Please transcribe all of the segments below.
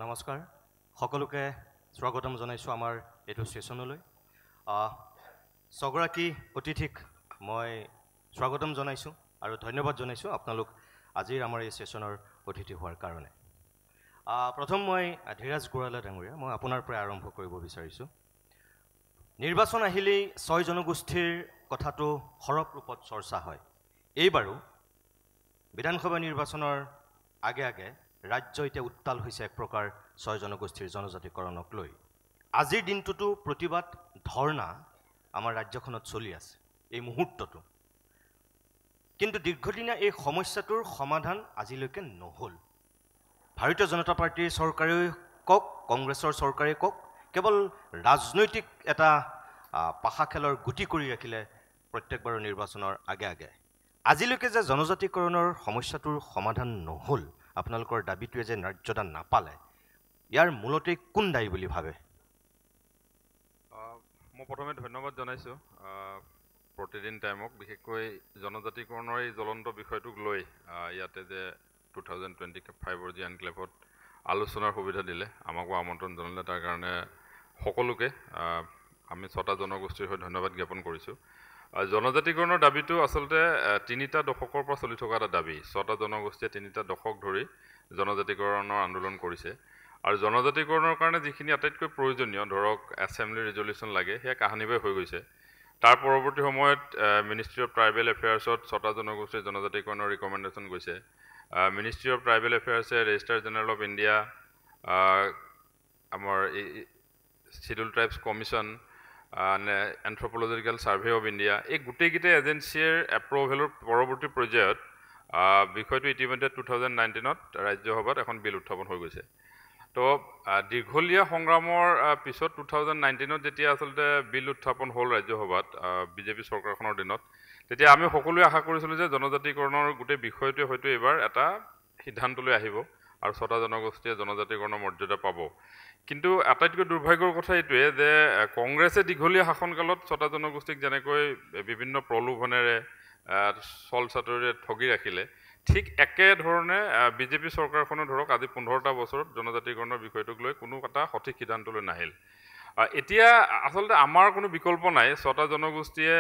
নমস্কাৰ সকলোকে স্বাগতম জনাইছো আমাৰ এটো সেশনলৈ ছগৰাকী অতিথিক মই স্বাগতম জনাইছো আৰু ধন্যবাদ জনাইছো আপোনালোক আজিৰ আমাৰ এই সেশনৰ অতিথি হোৱাৰ কাৰণে প্ৰথম মই ধীৰাজ গোৰালা ডাঙৰীয়া মই আপোনাৰ পৰা আৰম্ভ কৰিব বিচাৰিছো নিৰ্বাচন আহিলেই ছয় জনগোষ্ঠীৰ কথাটো সৰব ৰূপত চৰ্চা হয় এইবাৰো বিধানসভা নিৰ্বাচনৰ আগে আগে ৰাজ্য এতিয়া উত্তাল হৈছে এক প্ৰকাৰ ছয় জনগোষ্ঠীৰ জনজাতিকৰণক লৈ আজিৰ দিনটোতো প্ৰতিবাদ ধৰ্ণা আমাৰ ৰাজ্যখনত চলি আছে এই মুহূৰ্তটো কিন্তু দীৰ্ঘদিনীয়া এই সমস্যাটোৰ সমাধান আজিলৈকে নহল ভাৰতীয় জনতা পাৰ্টিৰ চৰকাৰেই কক কংগ্ৰেছৰ চৰকাৰেই কক কেৱল ৰাজনৈতিক এটা পাখা খেলৰ গুটি কৰি ৰাখিলে প্ৰত্যেকবাৰৰ নিৰ্বাচনৰ আগে আগে আজিলৈকে যে জনজাতিকৰণৰ সমস্যাটোৰ সমাধান নহল আপোনালোকৰ দাবীটোৱে যে ন্যায্যতা নাপালে ইয়াৰ মূলতে কোন দায়ী বুলি ভাবে মই প্ৰথমে ধন্যবাদ জনাইছো প্ৰতিদিন টাইমক বিশেষকৈ জনজাতিকৰণৰ এই জ্বলন্ত বিষয়টোক লৈ ইয়াতে যে 2025 ৰ জি এনক্লেভত আলোচনাৰ সুবিধা দিলে আমাকো আমন্ত্ৰণ জনালে তাৰ কাৰণে সকলোকে আমি ছটা জনগোষ্ঠীৰ হৈ ধন্যবাদ জ্ঞাপন কৰিছো জনজাতিকৰণৰ দাবীটো আচলতে তিনিটা দশকৰ পৰা চলি থকা এটা দাবী ছটা জনগোষ্ঠীয়ে তিনিটা দশক ধৰি জনজাতিকৰণৰ আন্দোলন কৰিছে আৰু জনজাতিকৰণৰ কাৰণে যিখিনি আটাইতকৈ প্ৰয়োজনীয় ধৰক এছেম্বলি ৰিজলিউচন লাগে সেয়া কাহানিবাই হৈ গৈছে তাৰ পৰৱৰ্তী সময়ত মিনিষ্ট্ৰি অফ ট্ৰাইবেল এফেয়াৰ্ছত ছটা জনগোষ্ঠীৰ জনজাতিকৰণৰ ৰিকমেণ্ডেশ্যন গৈছে মিনিষ্ট্ৰি অফ ট্ৰাইবেল এফেয়াৰ্ছে ৰেজিষ্টাৰ জেনেৰেল অফ ইণ্ডিয়া আমাৰ scheduled tribes commission anthropological survey of India এই গোটেইকেইটা এজেন্সিৰ এপ্ৰুভেলৰ পৰৱৰ্তী পৰ্যায়ত বিষয়টো ইতিমধ্যে 2019ত ৰাজ্যসভাত এখন বিল উত্থাপন হৈ গৈছে তো দীঘলীয়া সংগ্ৰামৰ পিছত 2019ত যেতিয়া আচলতে বিল উত্থাপন হ'ল ৰাজ্যসভাত বিজেপি চৰকাৰখনৰ দিনত তেতিয়া আমি সকলোৱে আশা কৰিছিলোঁ যে জনজাতিকৰণৰ গোটেই বিষয়টোৱে হয়তো এবাৰ এটা সিদ্ধান্তলৈ আহিব আৰু ছটা জনগোষ্ঠীয়ে জনজাতিকৰণৰ মৰ্যাদা পাব কিন্তু আটাইতকৈ দুৰ্ভাগ্যৰ কথা এইটোৱে যে কংগ্ৰেছে দীঘলীয়া শাসনকালত ছটা জনগোষ্ঠীক যেনেকৈ বিভিন্ন প্ৰলোভনেৰে চল চাতুৰিৰে ঠগি ৰাখিলে ঠিক একেধৰণে বিজেপি চৰকাৰখনে ধৰক আজি 15টা বছৰত জনজাতিকৰণৰ বিষয়টোক লৈ কোনো এটা সঠিক সিদ্ধান্তলৈ নাহিল এতিয়া আচলতে আমাৰ কোনো বিকল্প নাই ছটা জনগোষ্ঠীয়ে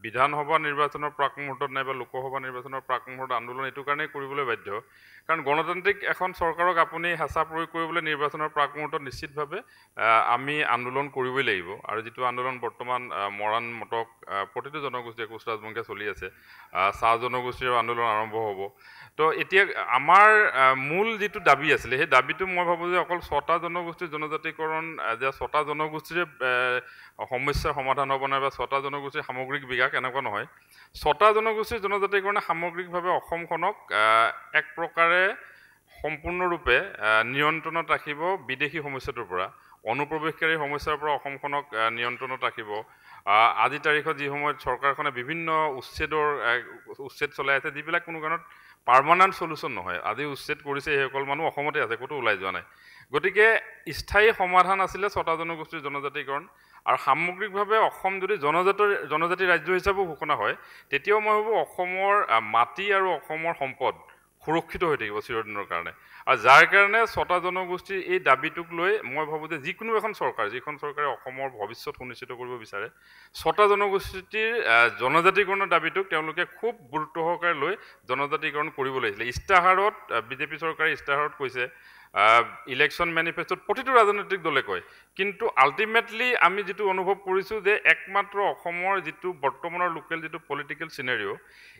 বিধানসভা নিৰ্বাচনৰ প্ৰাক মুহূৰ্তত নাইবা লোকসভা নিৰ্বাচনৰ প্ৰাক মুহূৰ্তত আন্দোলন এইটো কাৰণেই কৰিবলৈ বাধ্য কাৰণ গণতান্ত্ৰিক এখন চৰকাৰক আপুনি হেঁচা প্ৰয়োগ কৰিবলৈ নিৰ্বাচনৰ প্ৰাক মুহূৰ্তত নিশ্চিতভাৱে আমি আন্দোলন কৰিবই লাগিব আৰু যিটো আন্দোলন বৰ্তমান মৰাণ মটক প্ৰতিটো জনগোষ্ঠীয়ে কোচ ৰাজবংশে চলি আছে চাহ জনগোষ্ঠীৰ আন্দোলন আৰম্ভ হ'ব তো এতিয়া আমাৰ মূল যিটো দাবী আছিলে সেই দাবীটো মই ভাবোঁ যে অকল ছটা জনগোষ্ঠীৰ জনজাতিকৰণ যে ছটা জনগোষ্ঠীৰে সমস্যাৰ সমাধান হ'ব নাই বা ছটা জনগোষ্ঠীৰ সামগ্ৰিক বিকাশ এনেকুৱা নহয় ছটা জনগোষ্ঠীৰ জনজাতিকৰণে সামগ্ৰিকভাৱে অসমখনক এক প্ৰকাৰে সম্পূৰ্ণৰূপে নিয়ন্ত্ৰণত ৰাখিব বিদেশী সমস্যাটোৰ পৰা অনুপ্ৰৱেশকাৰী সমস্যাৰ পৰা অসমখনক নিয়ন্ত্ৰণত ৰাখিব আজি তাৰিখত যি সময়ত চৰকাৰখনে বিভিন্ন উচ্ছেদ চলাই আছে যিবিলাক কোনো কাৰণত পাৰ্মানেণ্ট সলিউশ্যন নহয় আজি উচ্ছেদ কৰিছে সেইসকল মানুহ অসমতে আছে ক'তো ওলাই যোৱা নাই গতিকে স্থায়ী সমাধান আছিলে ছটা জনগোষ্ঠীৰ জনজাতিকৰণ আৰু সামগ্ৰিকভাৱে অসম যদি জনজাতি ৰাজ্য হিচাপেও ঘোষণা হয় তেতিয়াও মই ভাবোঁ অসমৰ মাটি আৰু অসমৰ সম্পদ সুৰক্ষিত হৈ থাকিব চিৰদিনৰ কাৰণে আৰু যাৰ কাৰণে ছটা জনগোষ্ঠীৰ এই দাবীটোক লৈ মই ভাবোঁ যে যিকোনো এখন চৰকাৰ যিখন চৰকাৰে অসমৰ ভৱিষ্যত সুনিশ্চিত কৰিব বিচাৰে ছটা জনগোষ্ঠীৰ জনজাতিকৰণৰ দাবীটোক তেওঁলোকে খুব গুৰুত্ব সহকাৰে লৈ জনজাতিকৰণ কৰিব লাগিছিলে ইস্তাহাৰত বিজেপি চৰকাৰে ইস্তাহাৰত কৈছে ইলেকশ্যন মেনিফেষ্টত প্ৰতিটো ৰাজনৈতিক দলে কয় কিন্তু আল্টিমেটলি আমি যিটো অনুভৱ কৰিছোঁ যে একমাত্ৰ অসমৰ যিটো বৰ্তমানৰ লোকেল যিটো পলিটিকেল চিনেৰিঅ'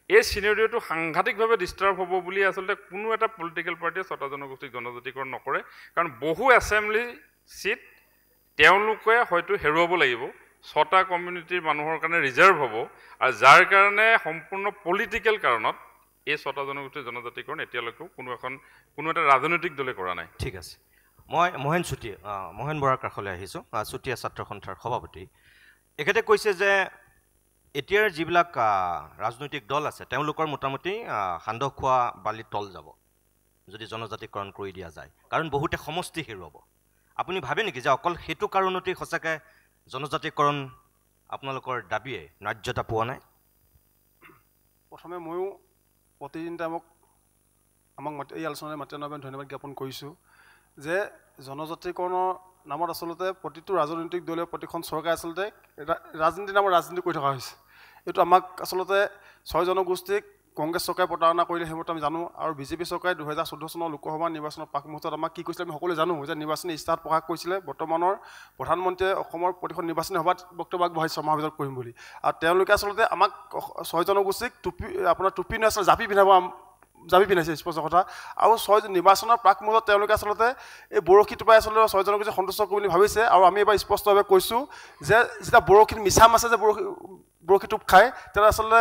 এই চিনেৰিঅ'টো সাংঘাতিকভাৱে ডিষ্টাৰ্ব হ'ব বুলি আচলতে কোনো এটা পলিটিকেল পাৰ্টিয়ে ছটা জনগোষ্ঠীক জনজাতিকৰণ নকৰে কাৰণ বহু এছেম্বলি চিট তেওঁলোকে হয়তো হেৰুৱাব লাগিব ছটা কমিউনিটিৰ মানুহৰ কাৰণে ৰিজাৰ্ভ হ'ব আৰু যাৰ কাৰণে সম্পূৰ্ণ পলিটিকেল কাৰণত এই ছটা জনগোষ্ঠীৰ জনজাতিকৰণ এতিয়ালৈকেও কোনো এটা ৰাজনৈতিক দলে কৰা নাই ঠিক আছে মই মোহন বৰাৰ কাষলৈ আহিছোঁ চুতীয়া ছাত্ৰ সন্থাৰ সভাপতি এখেতে কৈছে যে এতিয়াৰ যিবিলাক ৰাজনৈতিক দল আছে তেওঁলোকৰ মোটামুটি সান্দহ খোৱা বালিত তল যাব যদি জনজাতিকৰণ কৰি দিয়া যায় কাৰণ বহুতে সমষ্টি হেৰুৱাব আপুনি ভাবে নেকি যে অকল সেইটো কাৰণতেই সঁচাকৈ জনজাতিকৰণ আপোনালোকৰ দাবীয়ে ন্যায্যতা পোৱা নাই প্ৰথমে ময়ো প্ৰতিদিন টাইমক আমাক এই আলোচনাৰে মাতি অনাৰ বাবে ধন্যবাদ জ্ঞাপন কৰিছোঁ যে জনজাতিকৰণৰ নামত আচলতে প্ৰতিটো ৰাজনৈতিক দলে প্ৰতিখন চৰকাৰে আচলতে ৰাজনীতিৰ নামত ৰাজনীতি কৰি থকা হৈছে এইটো আমাক আচলতে 6 জনগোষ্ঠীক কংগ্ৰেছ চৰকাৰে প্ৰতাৰণা কৰিলে সেইমতে আমি জানো আৰু বিজেপি চৰকাৰে 2014 চনৰ লোকসভা নিৰ্বাচনৰ পাক মুহূৰ্তত আমাক কি কৈছিলে আমি সকলোৱে জানো যে নিৰ্বাচনী ইস্তাহাৰ প্ৰকাশ কৰিছিলে বৰ্তমানৰ প্ৰধানমন্ত্ৰীয়ে অসমৰ প্ৰতিখন নিৰ্বাচনী সভাত বক্তব্য আগবঢ়াইছে ছমাহৰ ভিতৰত কৰিম বুলি আৰু তেওঁলোকে আচলতে আমাক 6 জনগোষ্ঠীক আপোনাৰ টুপি নহয় আচলতে জাপি পিন্ধাইছে স্পষ্ট কথা আৰু 6 নিৰ্বাচনৰ প্ৰাক মুহূৰ্তত তেওঁলোকে আচলতে এই বৰশীটো পাই আচলতে 6 জনগোষ্ঠীক সন্তুষ্ট কৰিব বুলি ভাবিছে আৰু আমি এবাৰ স্পষ্টভাৱে কৈছোঁ যে যেতিয়া বৰশীত মিছা মাছে যে বৰশী টোপ খায় তেতিয়া আচলতে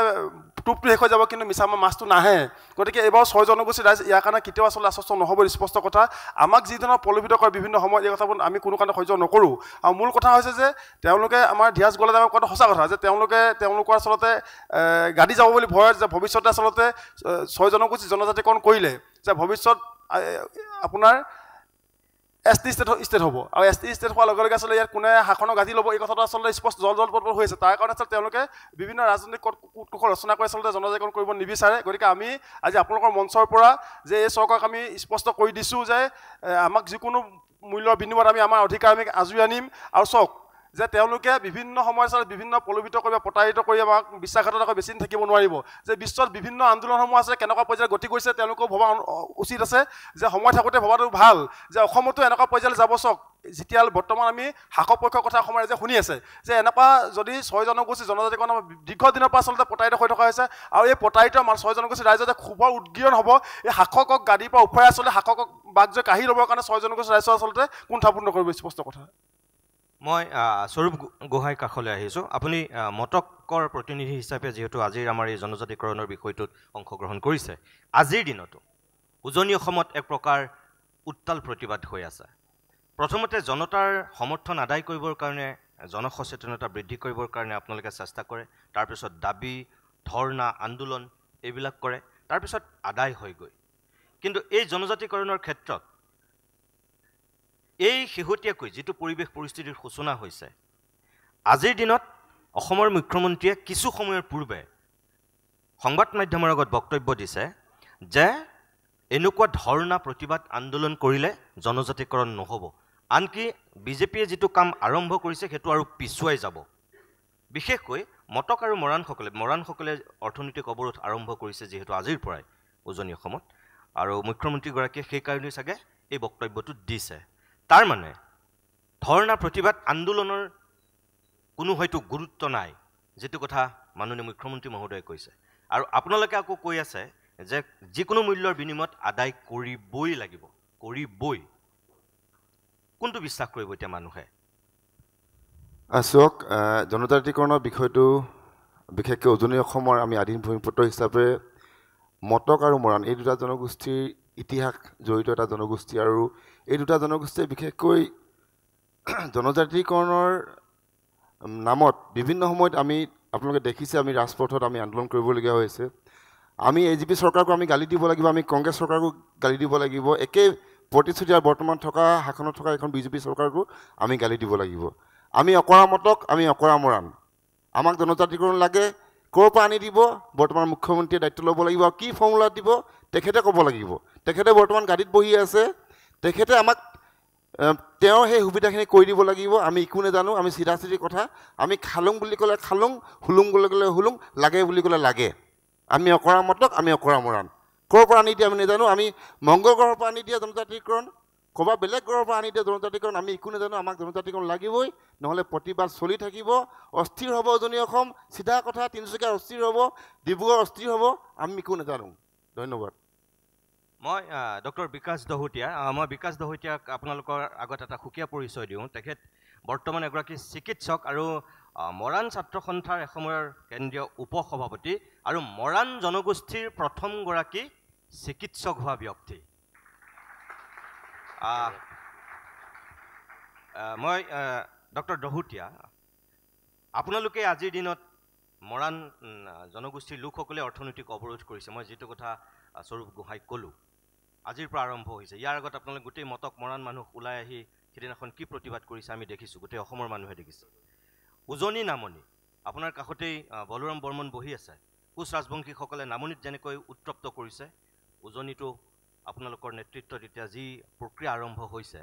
টোপটো শেষ হৈ যাব কিন্তু মিছা মাছটো নাহে গতিকে এইবাৰ 6 জনগোষ্ঠী ৰাইজ ইয়াৰ কাৰণে কেতিয়াও আচলতে আশ্বস্ত নহ'ব স্পষ্ট কথা আমাক যিধৰণৰ প্ৰলোভিত কৰে বিভিন্ন সময়ত এই কথাবোৰ আমি কোনো কাৰণে সহ্য নকৰোঁ আৰু মূল কথা হৈছে যে তেওঁলোকে আমাৰ ধিৰাজ গলে আমাক কোৱাটো সঁচা কথা যে তেওঁলোকৰ আচলতে গাড়ী যাব বুলি ভয় যে ভৱিষ্যতে আচলতে 6 জনগোষ্ঠী জনজাতিকৰণ কৰিলে যে ভৱিষ্যত আপোনাৰ ST ষ্টেট হ'ব আৰু ST ষ্টেট হোৱাৰ লগে লগে আচলতে ইয়াত কোনে শাসনৰ গাঁঠি ল'ব এই কথাটো আচলতে স্পষ্ট জলপট হৈ আছে তাৰ কাৰণে আচলতে তেওঁলোকে বিভিন্ন ৰাজনৈতিক কূটকৌশল ৰচনা কৰি আচলতে জনজাতিকৰণ কৰিব নিবিচাৰে গতিকে আমি আজি আপোনালোকৰ মঞ্চৰ পৰা যে এই চৰকাৰক আমি স্পষ্ট কৰি দিছোঁ যে আমাক যিকোনো মূল্যৰ বিনিময়ত আমি আমাৰ অধিকাৰ আমি আজৰি আনিম আৰু চাওক যে তেওঁলোকে বিভিন্ন সময়ত বিভিন্ন প্ৰলোভিত কৰিব প্ৰতাৰিত কৰি আমাক বিশ্বাসঘাতকতা কৰি বেছি দিন থাকিব নোৱাৰিব যে বিশ্বত বিভিন্ন আন্দোলনসমূহ আছে কেনেকুৱা পৰ্যায়ত গতি কৰিছে তেওঁলোকেও ভবা উচিত আছে যে সময় থাকোঁতে ভবাটো ভাল যে অসমতো এনেকুৱা পৰ্যায়লৈ যাব চাওক যেতিয়া বৰ্তমান আমি শাসক পক্ষৰ কথা অসমৰ ৰাইজে শুনি আছে যে এনেকুৱা যদি 6 জনগোষ্ঠী জনজাতিকৰণ দীৰ্ঘদিনৰ পৰা আচলতে প্ৰতাৰিত হৈ থকা হৈছে আৰু এই প্ৰতাৰিত 6 জনগোষ্ঠী ৰাইজৰ যে খুবৰ উদগীৰণ হ'ব এই শাসকক গাড়ীৰ পৰা উফৰাই আচলতে শাসকক বাঘজয় কাঢ়ি ল'বৰ কাৰণে 6 জনগোষ্ঠী ৰাইজৰ আচলতে কুণ্ঠাপূৰ্ণ কৰিব স্পষ্ট কথা মই স্বৰূপ গোহাঁইৰ কাষলৈ আহিছোঁ আপুনি মটকৰ প্ৰতিনিধি হিচাপে যিহেতু আজিৰ আমাৰ এই জনজাতিকৰণৰ বিষয়টোত অংশগ্ৰহণ কৰিছে আজিৰ দিনতো উজনি অসমত এক প্ৰকাৰ উত্তাল প্ৰতিবাদ হৈ আছে প্ৰথমতে জনতাৰ সমৰ্থন আদায় কৰিবৰ কাৰণে জনসচেতনতা বৃদ্ধি কৰিবৰ কাৰণে আপোনালোকে চেষ্টা কৰে তাৰপিছত দাবী ধৰ্ণা আন্দোলন এইবিলাক কৰে তাৰপিছত আদায় হৈ গৈ কিন্তু এই জনজাতিকৰণৰ ক্ষেত্ৰত এই শেহতীয়াকৈ যিটো পৰিৱেশ পৰিস্থিতিৰ সূচনা হৈছে আজিৰ দিনত অসমৰ মুখ্যমন্ত্ৰীয়ে কিছু সময়ৰ পূৰ্বে সংবাদ মাধ্যমৰ আগত বক্তব্য দিছে যে এনেকুৱা ধৰ্ণা প্ৰতিবাদ আন্দোলন কৰিলে জনজাতিকৰণ নহ'ব আনকি বিজেপিয়ে যিটো কাম আৰম্ভ কৰিছে সেইটো আৰু পিছুৱাই যাব বিশেষকৈ মটক আৰু মৰাণসকলে অৰ্থনৈতিক অৱৰোধ আৰম্ভ কৰিছে যিহেতু আজিৰ পৰাই উজনি অসমত আৰু মুখ্যমন্ত্ৰীগৰাকীয়ে সেইকাৰণেই চাগে এই বক্তব্যটো দিছে তাৰ মানে ধৰ্ণা প্ৰতিবাদ আন্দোলনৰ কোনো হয়তো গুৰুত্ব নাই যেটো কথা মাননীয় মুখ্যমন্ত্ৰী মহোদয়ে কৈছে আৰু আপোনালোকে আকৌ কৈ আছে যে যিকোনো মূল্যৰ বিনিময়ত আদায় কৰিবই লাগিব কৰিবই কোনটো বিশ্বাস কৰিব এতিয়া মানুহে আছক জনজাতিকৰণৰ বিষয়টো বিশেষকৈ উজনি অসমৰ আমি আদিম ভূমিপুত্ৰ হিচাপে মটক আৰু মৰাণ এই দুটা জনগোষ্ঠীৰ ইতিহাস জড়িত এটা জনগোষ্ঠী আৰু এই দুটা জনগোষ্ঠীয়ে বিশেষকৈ জনজাতিকৰণৰ নামত বিভিন্ন সময়ত আমি আপোনালোকে দেখিছে আমি ৰাজপথত আমি আন্দোলন কৰিবলগীয়া হৈছে আমি AGP চৰকাৰক আমি গালি দিব লাগিব আমি কংগ্ৰেছ চৰকাৰক গালি দিব লাগিব একে প্ৰতিশ্ৰুতি আৰু বৰ্তমান থকা শাসনত থকা এখন BJP চৰকাৰকো আমি গালি দিব লাগিব আমি অকৰা মটক আমি অকৰা মৰাণ আমাক জনজাতিকৰণ লাগে ক'ৰ পৰা আনি দিব বৰ্তমান মুখ্যমন্ত্ৰীয়ে দায়িত্ব ল'ব লাগিব আৰু কি ফৰ্মুলা দিব তেখেতে ক'ব লাগিব তেখেতে বৰ্তমান গাড়ীত বহি আছে তেখেতে আমাক তেওঁ সেই সুবিধাখিনি কৰি দিব লাগিব আমি একো নাজানো আমি চিধা চিধি কথা আমি খালুং বুলি ক'লে খালুং হুলুং বুলি ক'লে হুলুং লাগে বুলি ক'লে লাগে আমি অকৰা মটক আমি অকৰা মৰাণ ক'ৰ পৰা আনি দিয়ে আমি নাজানো আমি মংগল গ্ৰহৰ পৰা আনি দিয়া জনজাতিকৰণ ক'ৰবাত বেলেগ গ্ৰহৰ পৰা আনি দিয়া জনজাতিকৰণ আমি একো নাজানো আমাক জনজাতিকৰণ লাগিবই নহ'লে প্ৰতিবাদ চলি থাকিব অস্থিৰ হ'ব উজনি অসম চিধা কথা তিনিচুকীয়া অস্থিৰ হ'ব ডিব্ৰুগড় অস্থিৰ হ'ব আমি একো নাজানো ধন্যবাদ মই ডক্টৰ বিকাশ দহোটীয়াক আপোনালোকৰ আগত এটা সুকীয়া পৰিচয় দিওঁ তেখেত বৰ্তমান এগৰাকী চিকিৎসক আৰু মৰাণ ছাত্ৰ সন্থাৰ এসময়ৰ কেন্দ্ৰীয় উপসভাপতি আৰু মৰাণ জনগোষ্ঠীৰ প্ৰথমগৰাকী চিকিৎসক হোৱা ব্যক্তি মই ডক্টৰ দহোটীয়া আপোনালোকে আজিৰ দিনত মৰাণ জনগোষ্ঠীৰ লোকসকলে অৰ্থনৈতিক অৱৰোধ কৰিছে মই যিটো কথা স্বৰূপ গোহাঁইক ক'লোঁ আজিৰ পৰা আৰম্ভ হৈছে ইয়াৰ আগত আপোনালোকে গোটেই মটক মৰাণ মানুহ ওলাই আহি সেইদিনাখন কি প্ৰতিবাদ কৰিছে আমি দেখিছোঁ গোটেই অসমৰ মানুহে দেখিছে উজনি নামনি আপোনাৰ কাষতেই বলোৰাম বৰ্মন বহি আছে কোচ ৰাজবংশীসকলে নামনিত যেনেকৈ উত্তপ্ত কৰিছে উজনিটো আপোনালোকৰ নেতৃত্বত এতিয়া যি প্ৰক্ৰিয়া আৰম্ভ হৈছে,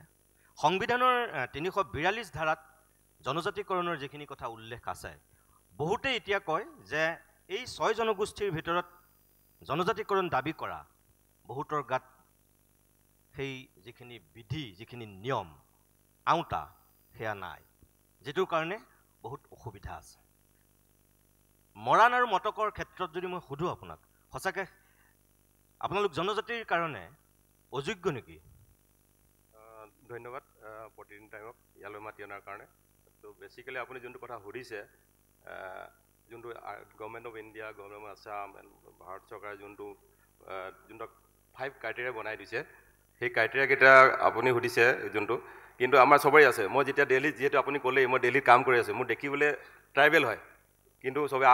সংবিধানৰ ৩৪২ ধাৰাত জনজাতিকৰণৰ যিখিনি কথা উল্লেখ আছে, বহুতেই এতিয়া কয় যে এই ৬ জনগোষ্ঠীৰ ভিতৰত জনজাতিকৰণ দাবী কৰা বহুতৰ গাত সেই যিখিনি বিধি, যিখিনি নিয়ম আওতা সেয়া নাই, যিটোৰ কাৰণে বহুত অসুবিধা আছে। মৰাণ আৰু মটকৰ ক্ষেত্ৰত যদি মই সুধোঁ আপোনাক, সঁচাকৈ আপোনালোক জনজাতিৰ কাৰণে অযোগ্য নেকি? ধন্যবাদ প্ৰতিদিন টাইমক ইয়ালৈ মাতি অনাৰ কাৰণে। তো বেচিকেলি আপুনি যোনটো কথা সুধিছে, যোনটো government of India, government of Assam, Bharat চৰকাৰে যোনটো 5 ক্ৰাইটেৰিয়া বনাই দিছে, সেই ক্ৰাইটেৰিয়াকেইটা আপুনি সুধিছে যোনটো, কিন্তু আমাৰ চবৰে আছে। মই যেতিয়া দিল্লীত, যিহেতু আপুনি ক'লেই মই দিল্লীত কাম কৰি আছোঁ, মোৰ দেখিবলৈ ট্ৰাইবেল হয়, কিন্তু চবে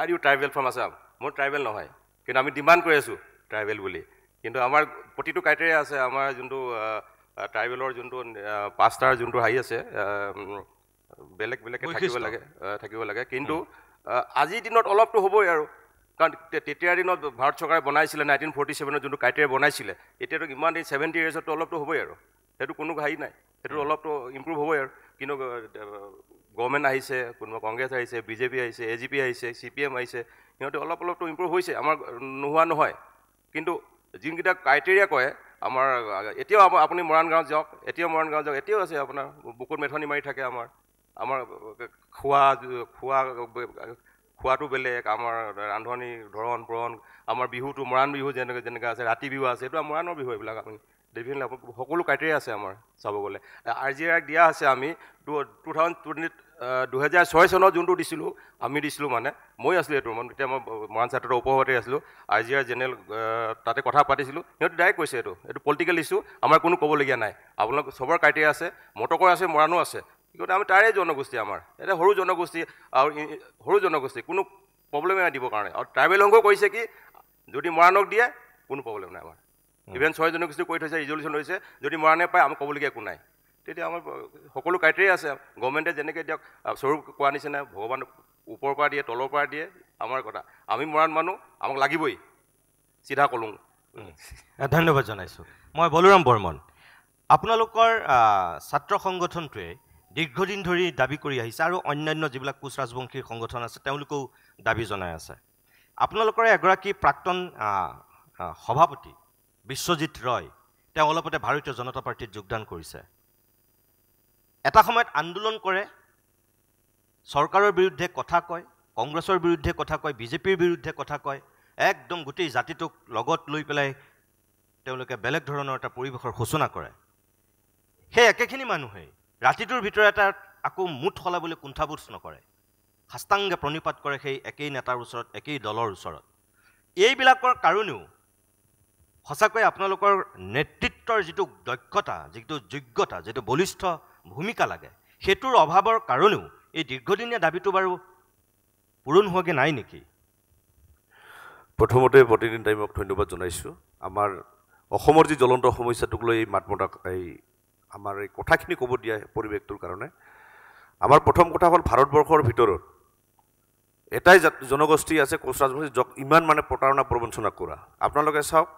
are you tribal from Assam? মোৰ ট্ৰাইবেল নহয়, কিন্তু আমি ডিমাণ্ড কৰি আছোঁ ট্ৰাইবেল বুলি। কিন্তু আমাৰ প্ৰতিটো ক্ৰাইটেৰিয়া আছে। আমাৰ যোনটো ট্ৰাইবেলৰ যোনটো 5টাৰ যোনটো হেৰি আছে, বেলেগ বেলেগকৈ থাকিব লাগে। কিন্তু আজিৰ দিনত অলপতো হ'বই আৰু, কাৰণ তেতিয়াৰ দিনত ভাৰত চৰকাৰে বনাইছিলে 1947 যোনটো ক্ৰাইটেৰিয়া বনাইছিলে, এতিয়াতো ইমান দিন 70 ইয়াৰ্ছতো অলপতো হ'বই আৰু, সেইটো কোনো হেৰি নাই, সেইটো অলপতো ইম্প্ৰুভ হ'বই আৰু। কিন্তু গভৰ্ণমেণ্ট আহিছে, কোনোবা কংগ্ৰেছ আহিছে, বিজেপি আহিছে, AGP আহিছে, CPM আহিছে, সিহঁতে অলপতো ইম্প্ৰুভ হৈছে, আমাৰ নোহোৱা নহয়। কিন্তু যোনকেইটা ক্ৰাইটেৰিয়া কয়, আমাৰ এতিয়াও আপুনি মৰাণ গাঁৱত যাওক, এতিয়াও আছে আপোনাৰ বুকুত মেথনি মাৰি থাকে। আমাৰ খোৱাটো বেলেগ, আমাৰ ৰান্ধনি ধৰণ পৰণ, আমাৰ বিহুটো মৰাণ বিহু যেনেকৈ আছে, ৰাতি বিহু আছে, এইটো মৰাণৰ বিহু। এইবিলাক আপুনি ডেফিনেটলি সকলো ক্ৰাইটেৰিয়া আছে আমাৰ চাব গ'লে। RGR দিয়া আছে আমি 2006 চনত যোনটো দিছিলোঁ, আমি দিছিলোঁ মানে মই আছিলোঁ এইটো, তেতিয়া মই মৰাণ ছাত্ৰৰ উপসভাপতি আছিলোঁ, RGR জেনেৰেল তাতে কথা পাতিছিলোঁ। সিহঁতে ডাইৰেক্ট কৈছে এইটো পলিটিকেল ইছ্যু, আমাৰ কোনো ক'বলগীয়া নাই, আপোনালোক চবৰ ক্ৰাইটেৰিয়া আছে, মটকৰ আছে, মৰাণো আছে, কিন্তু আমি তাৰে জনগোষ্ঠী, আমাৰ এটা সৰু জনগোষ্ঠী কোনো প্ৰব্লেমে নাই দিবৰ কাৰণে। আৰু ট্ৰাইবেল সংঘও কৈছে কি যদি মৰাণক দিয়ে কোনো প্ৰব্লেম নাই আমাৰ। ইভেন 6 জনগোষ্ঠী কৈ থৈছে, ৰিজলিউশ্যন হৈছে, যদি মৰাণে পায় আমাৰ ক'বলগীয়া একো নাই। তেতিয়া আমাৰ সকলো ক্ৰাইটেৰিয়া আছে। গভৰ্ণমেণ্টে যেনেকৈ দিয়ক, স্বৰূপ কোৱা নিচিনা ভগৱান ওপৰৰ পৰা দিয়ে, তলৰ পৰা দিয়ে, আমাৰ কথা, আমি মৰাণ মানুহ, আমাক লাগিবই, চিধা ক'লোঁ। ধন্যবাদ জনাইছোঁ। মই বলোৰাম বৰ্মন। আপোনালোকৰ ছাত্ৰ সংগঠনটোৱে দীৰ্ঘদিন ধৰি দাবী কৰি আহিছে, আৰু অন্যান্য যিবিলাক কোচ ৰাজবংশীৰ সংগঠন আছে তেওঁলোকেও দাবী জনাই আছে। আপোনালোকৰ এগৰাকী প্ৰাক্তন সভাপতি বিশ্বজিৎ ৰয়, তেওঁ অলপতে ভাৰতীয় জনতা পাৰ্টীত যোগদান কৰিছে। এটা সময়ত আন্দোলন কৰে, চৰকাৰৰ বিৰুদ্ধে কথা কয়, কংগ্ৰেছৰ বিৰুদ্ধে কথা কয়, বিজেপিৰ বিৰুদ্ধে কথা কয়, একদম গোটেই জাতিটোক লগত লৈ পেলাই তেওঁলোকে বেলেগ ধৰণৰ এটা পৰিৱেশৰ সূচনা কৰে। সেই একেখিনি মানুহেই ৰাতিটোৰ ভিতৰত এটা আকৌ মুঠ সলাবলৈ কুণ্ঠাবোধ নকৰে, সাষ্টাংগে প্ৰণিপাত কৰে সেই একেই নেতাৰ ওচৰত, একেই দলৰ ওচৰত। এইবিলাকৰ কাৰণেও সঁচাকৈ আপোনালোকৰ নেতৃত্বৰ যিটো দক্ষতা, যিটো যোগ্যতা, যিটো বলিষ্ঠ ভূমিকা লাগে, সেইটোৰ অভাৱৰ কাৰণেও এই দীৰ্ঘদিনীয়া দাবীটো বাৰু পূৰণ হোৱাগৈ নাই নেকি? প্ৰথমতে প্ৰতিদিন টাইমক ধন্যবাদ জনাইছোঁ। আমাৰ অসমৰ যি জ্বলন্ত সমস্যাটোক লৈ মাত মতা, আমাৰ এই কথাখিনি ক'ব দিয়া পৰিৱেশটোৰ কাৰণে। আমাৰ প্ৰথম কথা হ'ল, ভাৰতবৰ্ষৰ ভিতৰত এটাই জনগোষ্ঠী আছে কোচ ৰাজবংশী, ইমান মানে প্ৰতাৰণা প্ৰবঞ্চনা কৰা। আপোনালোকে চাওক,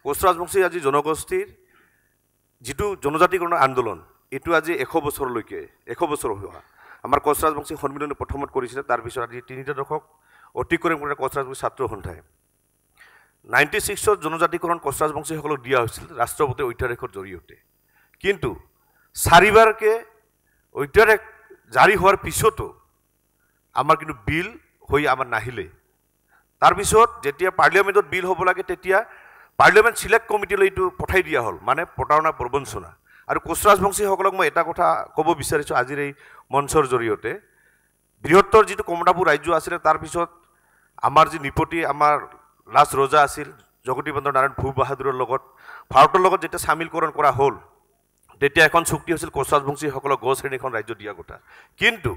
কোচ ৰাজবংশী আজি জনগোষ্ঠীৰ যিটো জনজাতিকৰণৰ আন্দোলন, এইটো আজি 100 বছৰ হোৱা। আমাৰ কোচ ৰাজবংশী সন্মিলনী প্ৰথমত কৰিছিলে, তাৰপিছত আজি 3টা দশক অতিক্ৰম কৰি কোচ ৰাজবংশী ছাত্ৰ সন্থাই 96ত জনজাতিকৰণ কোচ ৰাজবংশীসকলক দিয়া হৈছিল ৰাষ্ট্ৰপতিৰ অধ্যাদেশৰ জৰিয়তে। কিন্তু 4বাৰকৈ অধ্যাদেশ জাৰি হোৱাৰ পিছতো আমাৰ কিন্তু বিল হৈ আমাৰ নাহিলে। তাৰপিছত যেতিয়া পাৰ্লিয়ামেণ্টত বিল হ'ব লাগে, তেতিয়া পাৰ্লিয়ামেণ্ট চিলেক্ট কমিটিলৈ এইটো পঠাই দিয়া হ'ল, মানে প্ৰতাৰণা প্ৰবঞ্চনা। আৰু কোচ ৰাজবংশীসকলক মই এটা কথা ক'ব বিচাৰিছোঁ আজিৰ এই মঞ্চৰ জৰিয়তে, বৃহত্তৰ যিটো কমতাপুৰ ৰাজ্য আছিলে, তাৰপিছত আমাৰ যি নিপতি আমাৰ লাষ্ট ৰজা আছিল জগদীবন্দ্ৰ নাৰায়ণ ভূপ বাহাদুৰৰ লগত ভাৰতৰ লগত যেতিয়া চামিলকৰণ কৰা হ'ল, তেতিয়া এখন চুক্তি হৈছিল কোচ ৰাজবংশীসকলক গছ শ্ৰেণীখন ৰাজ্য দিয়া কথা। কিন্তু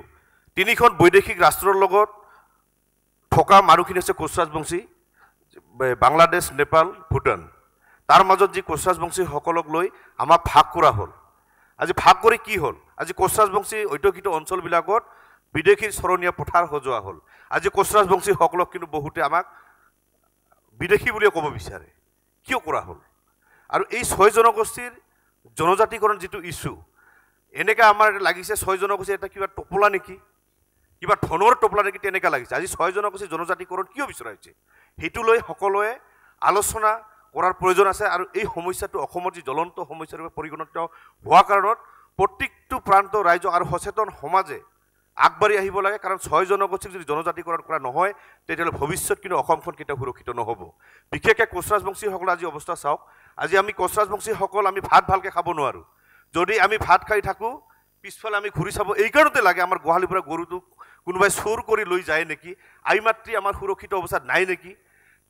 3খন বৈদেশিক ৰাষ্ট্ৰৰ লগত থকা মানুহখিনি হৈছে কোচ ৰাজবংশী, বাংলাদেশ, নেপাল, ভূটান। তাৰ মাজত যি কোচ ৰাজবংশীসকলক লৈ আমাক ভাগ কৰা হ'ল। আজি ভাগ কৰি কি হ'ল? আজি কোচ ৰাজবংশী অধ্যুষিত অঞ্চলবিলাকত বিদেশীৰ চৰণীয়া পথাৰ সজোৱা হ'ল। আজি কোচ ৰাজবংশীসকলক কিন্তু বহুতে আমাক বিদেশী বুলিয়ে ক'ব বিচাৰে। কিয় কৰা হ'ল? আৰু এই 6 জনগোষ্ঠীৰ জনজাতিকৰণ যিটো ইস্যু এনেকৈ আমাৰ লাগিছে 6 জনগোষ্ঠী এটা কিবা টোপোলা নেকি, কিবা ধনৰ টোপোলা নেকি তেনেকৈ লাগিছে। আজি 6 জনগোষ্ঠী জনজাতিকৰণ কিয় বিচৰা হৈছে সেইটো লৈ সকলোৱে আলোচনা কৰাৰ প্ৰয়োজন আছে। আৰু এই সমস্যাটো অসমৰ যি জ্বলন্ত সমস্যাৰ ৰূপে পৰিগণিত হোৱা কাৰণত প্ৰত্যেকটো প্ৰান্ত ৰাইজ আৰু সচেতন সমাজে আগবাঢ়ি আহিব লাগে। কাৰণ 6 জনগোষ্ঠীক যদি জনজাতিকৰণ কৰা নহয় তেতিয়াহ'লে ভৱিষ্যত কিন্তু অসমখন কেতিয়াও সুৰক্ষিত নহ'ব। বিশেষকৈ কোচ ৰাজবংশীসকলৰ আজি অৱস্থা চাওক। আজি আমি কোচ ৰাজবংশীসকল আমি ভাত ভালকৈ খাব নোৱাৰোঁ। যদি আমি ভাত খাই থাকোঁ পিছফালে আমি ঘূৰি চাব এই কাৰণতে লাগে আমাৰ গোহালিৰ পৰা গৰুটোক কোনোবাই চুৰ কৰি লৈ যায় নেকি, আই মাতৃ আমাৰ সুৰক্ষিত অৱস্থাত নাই নেকি,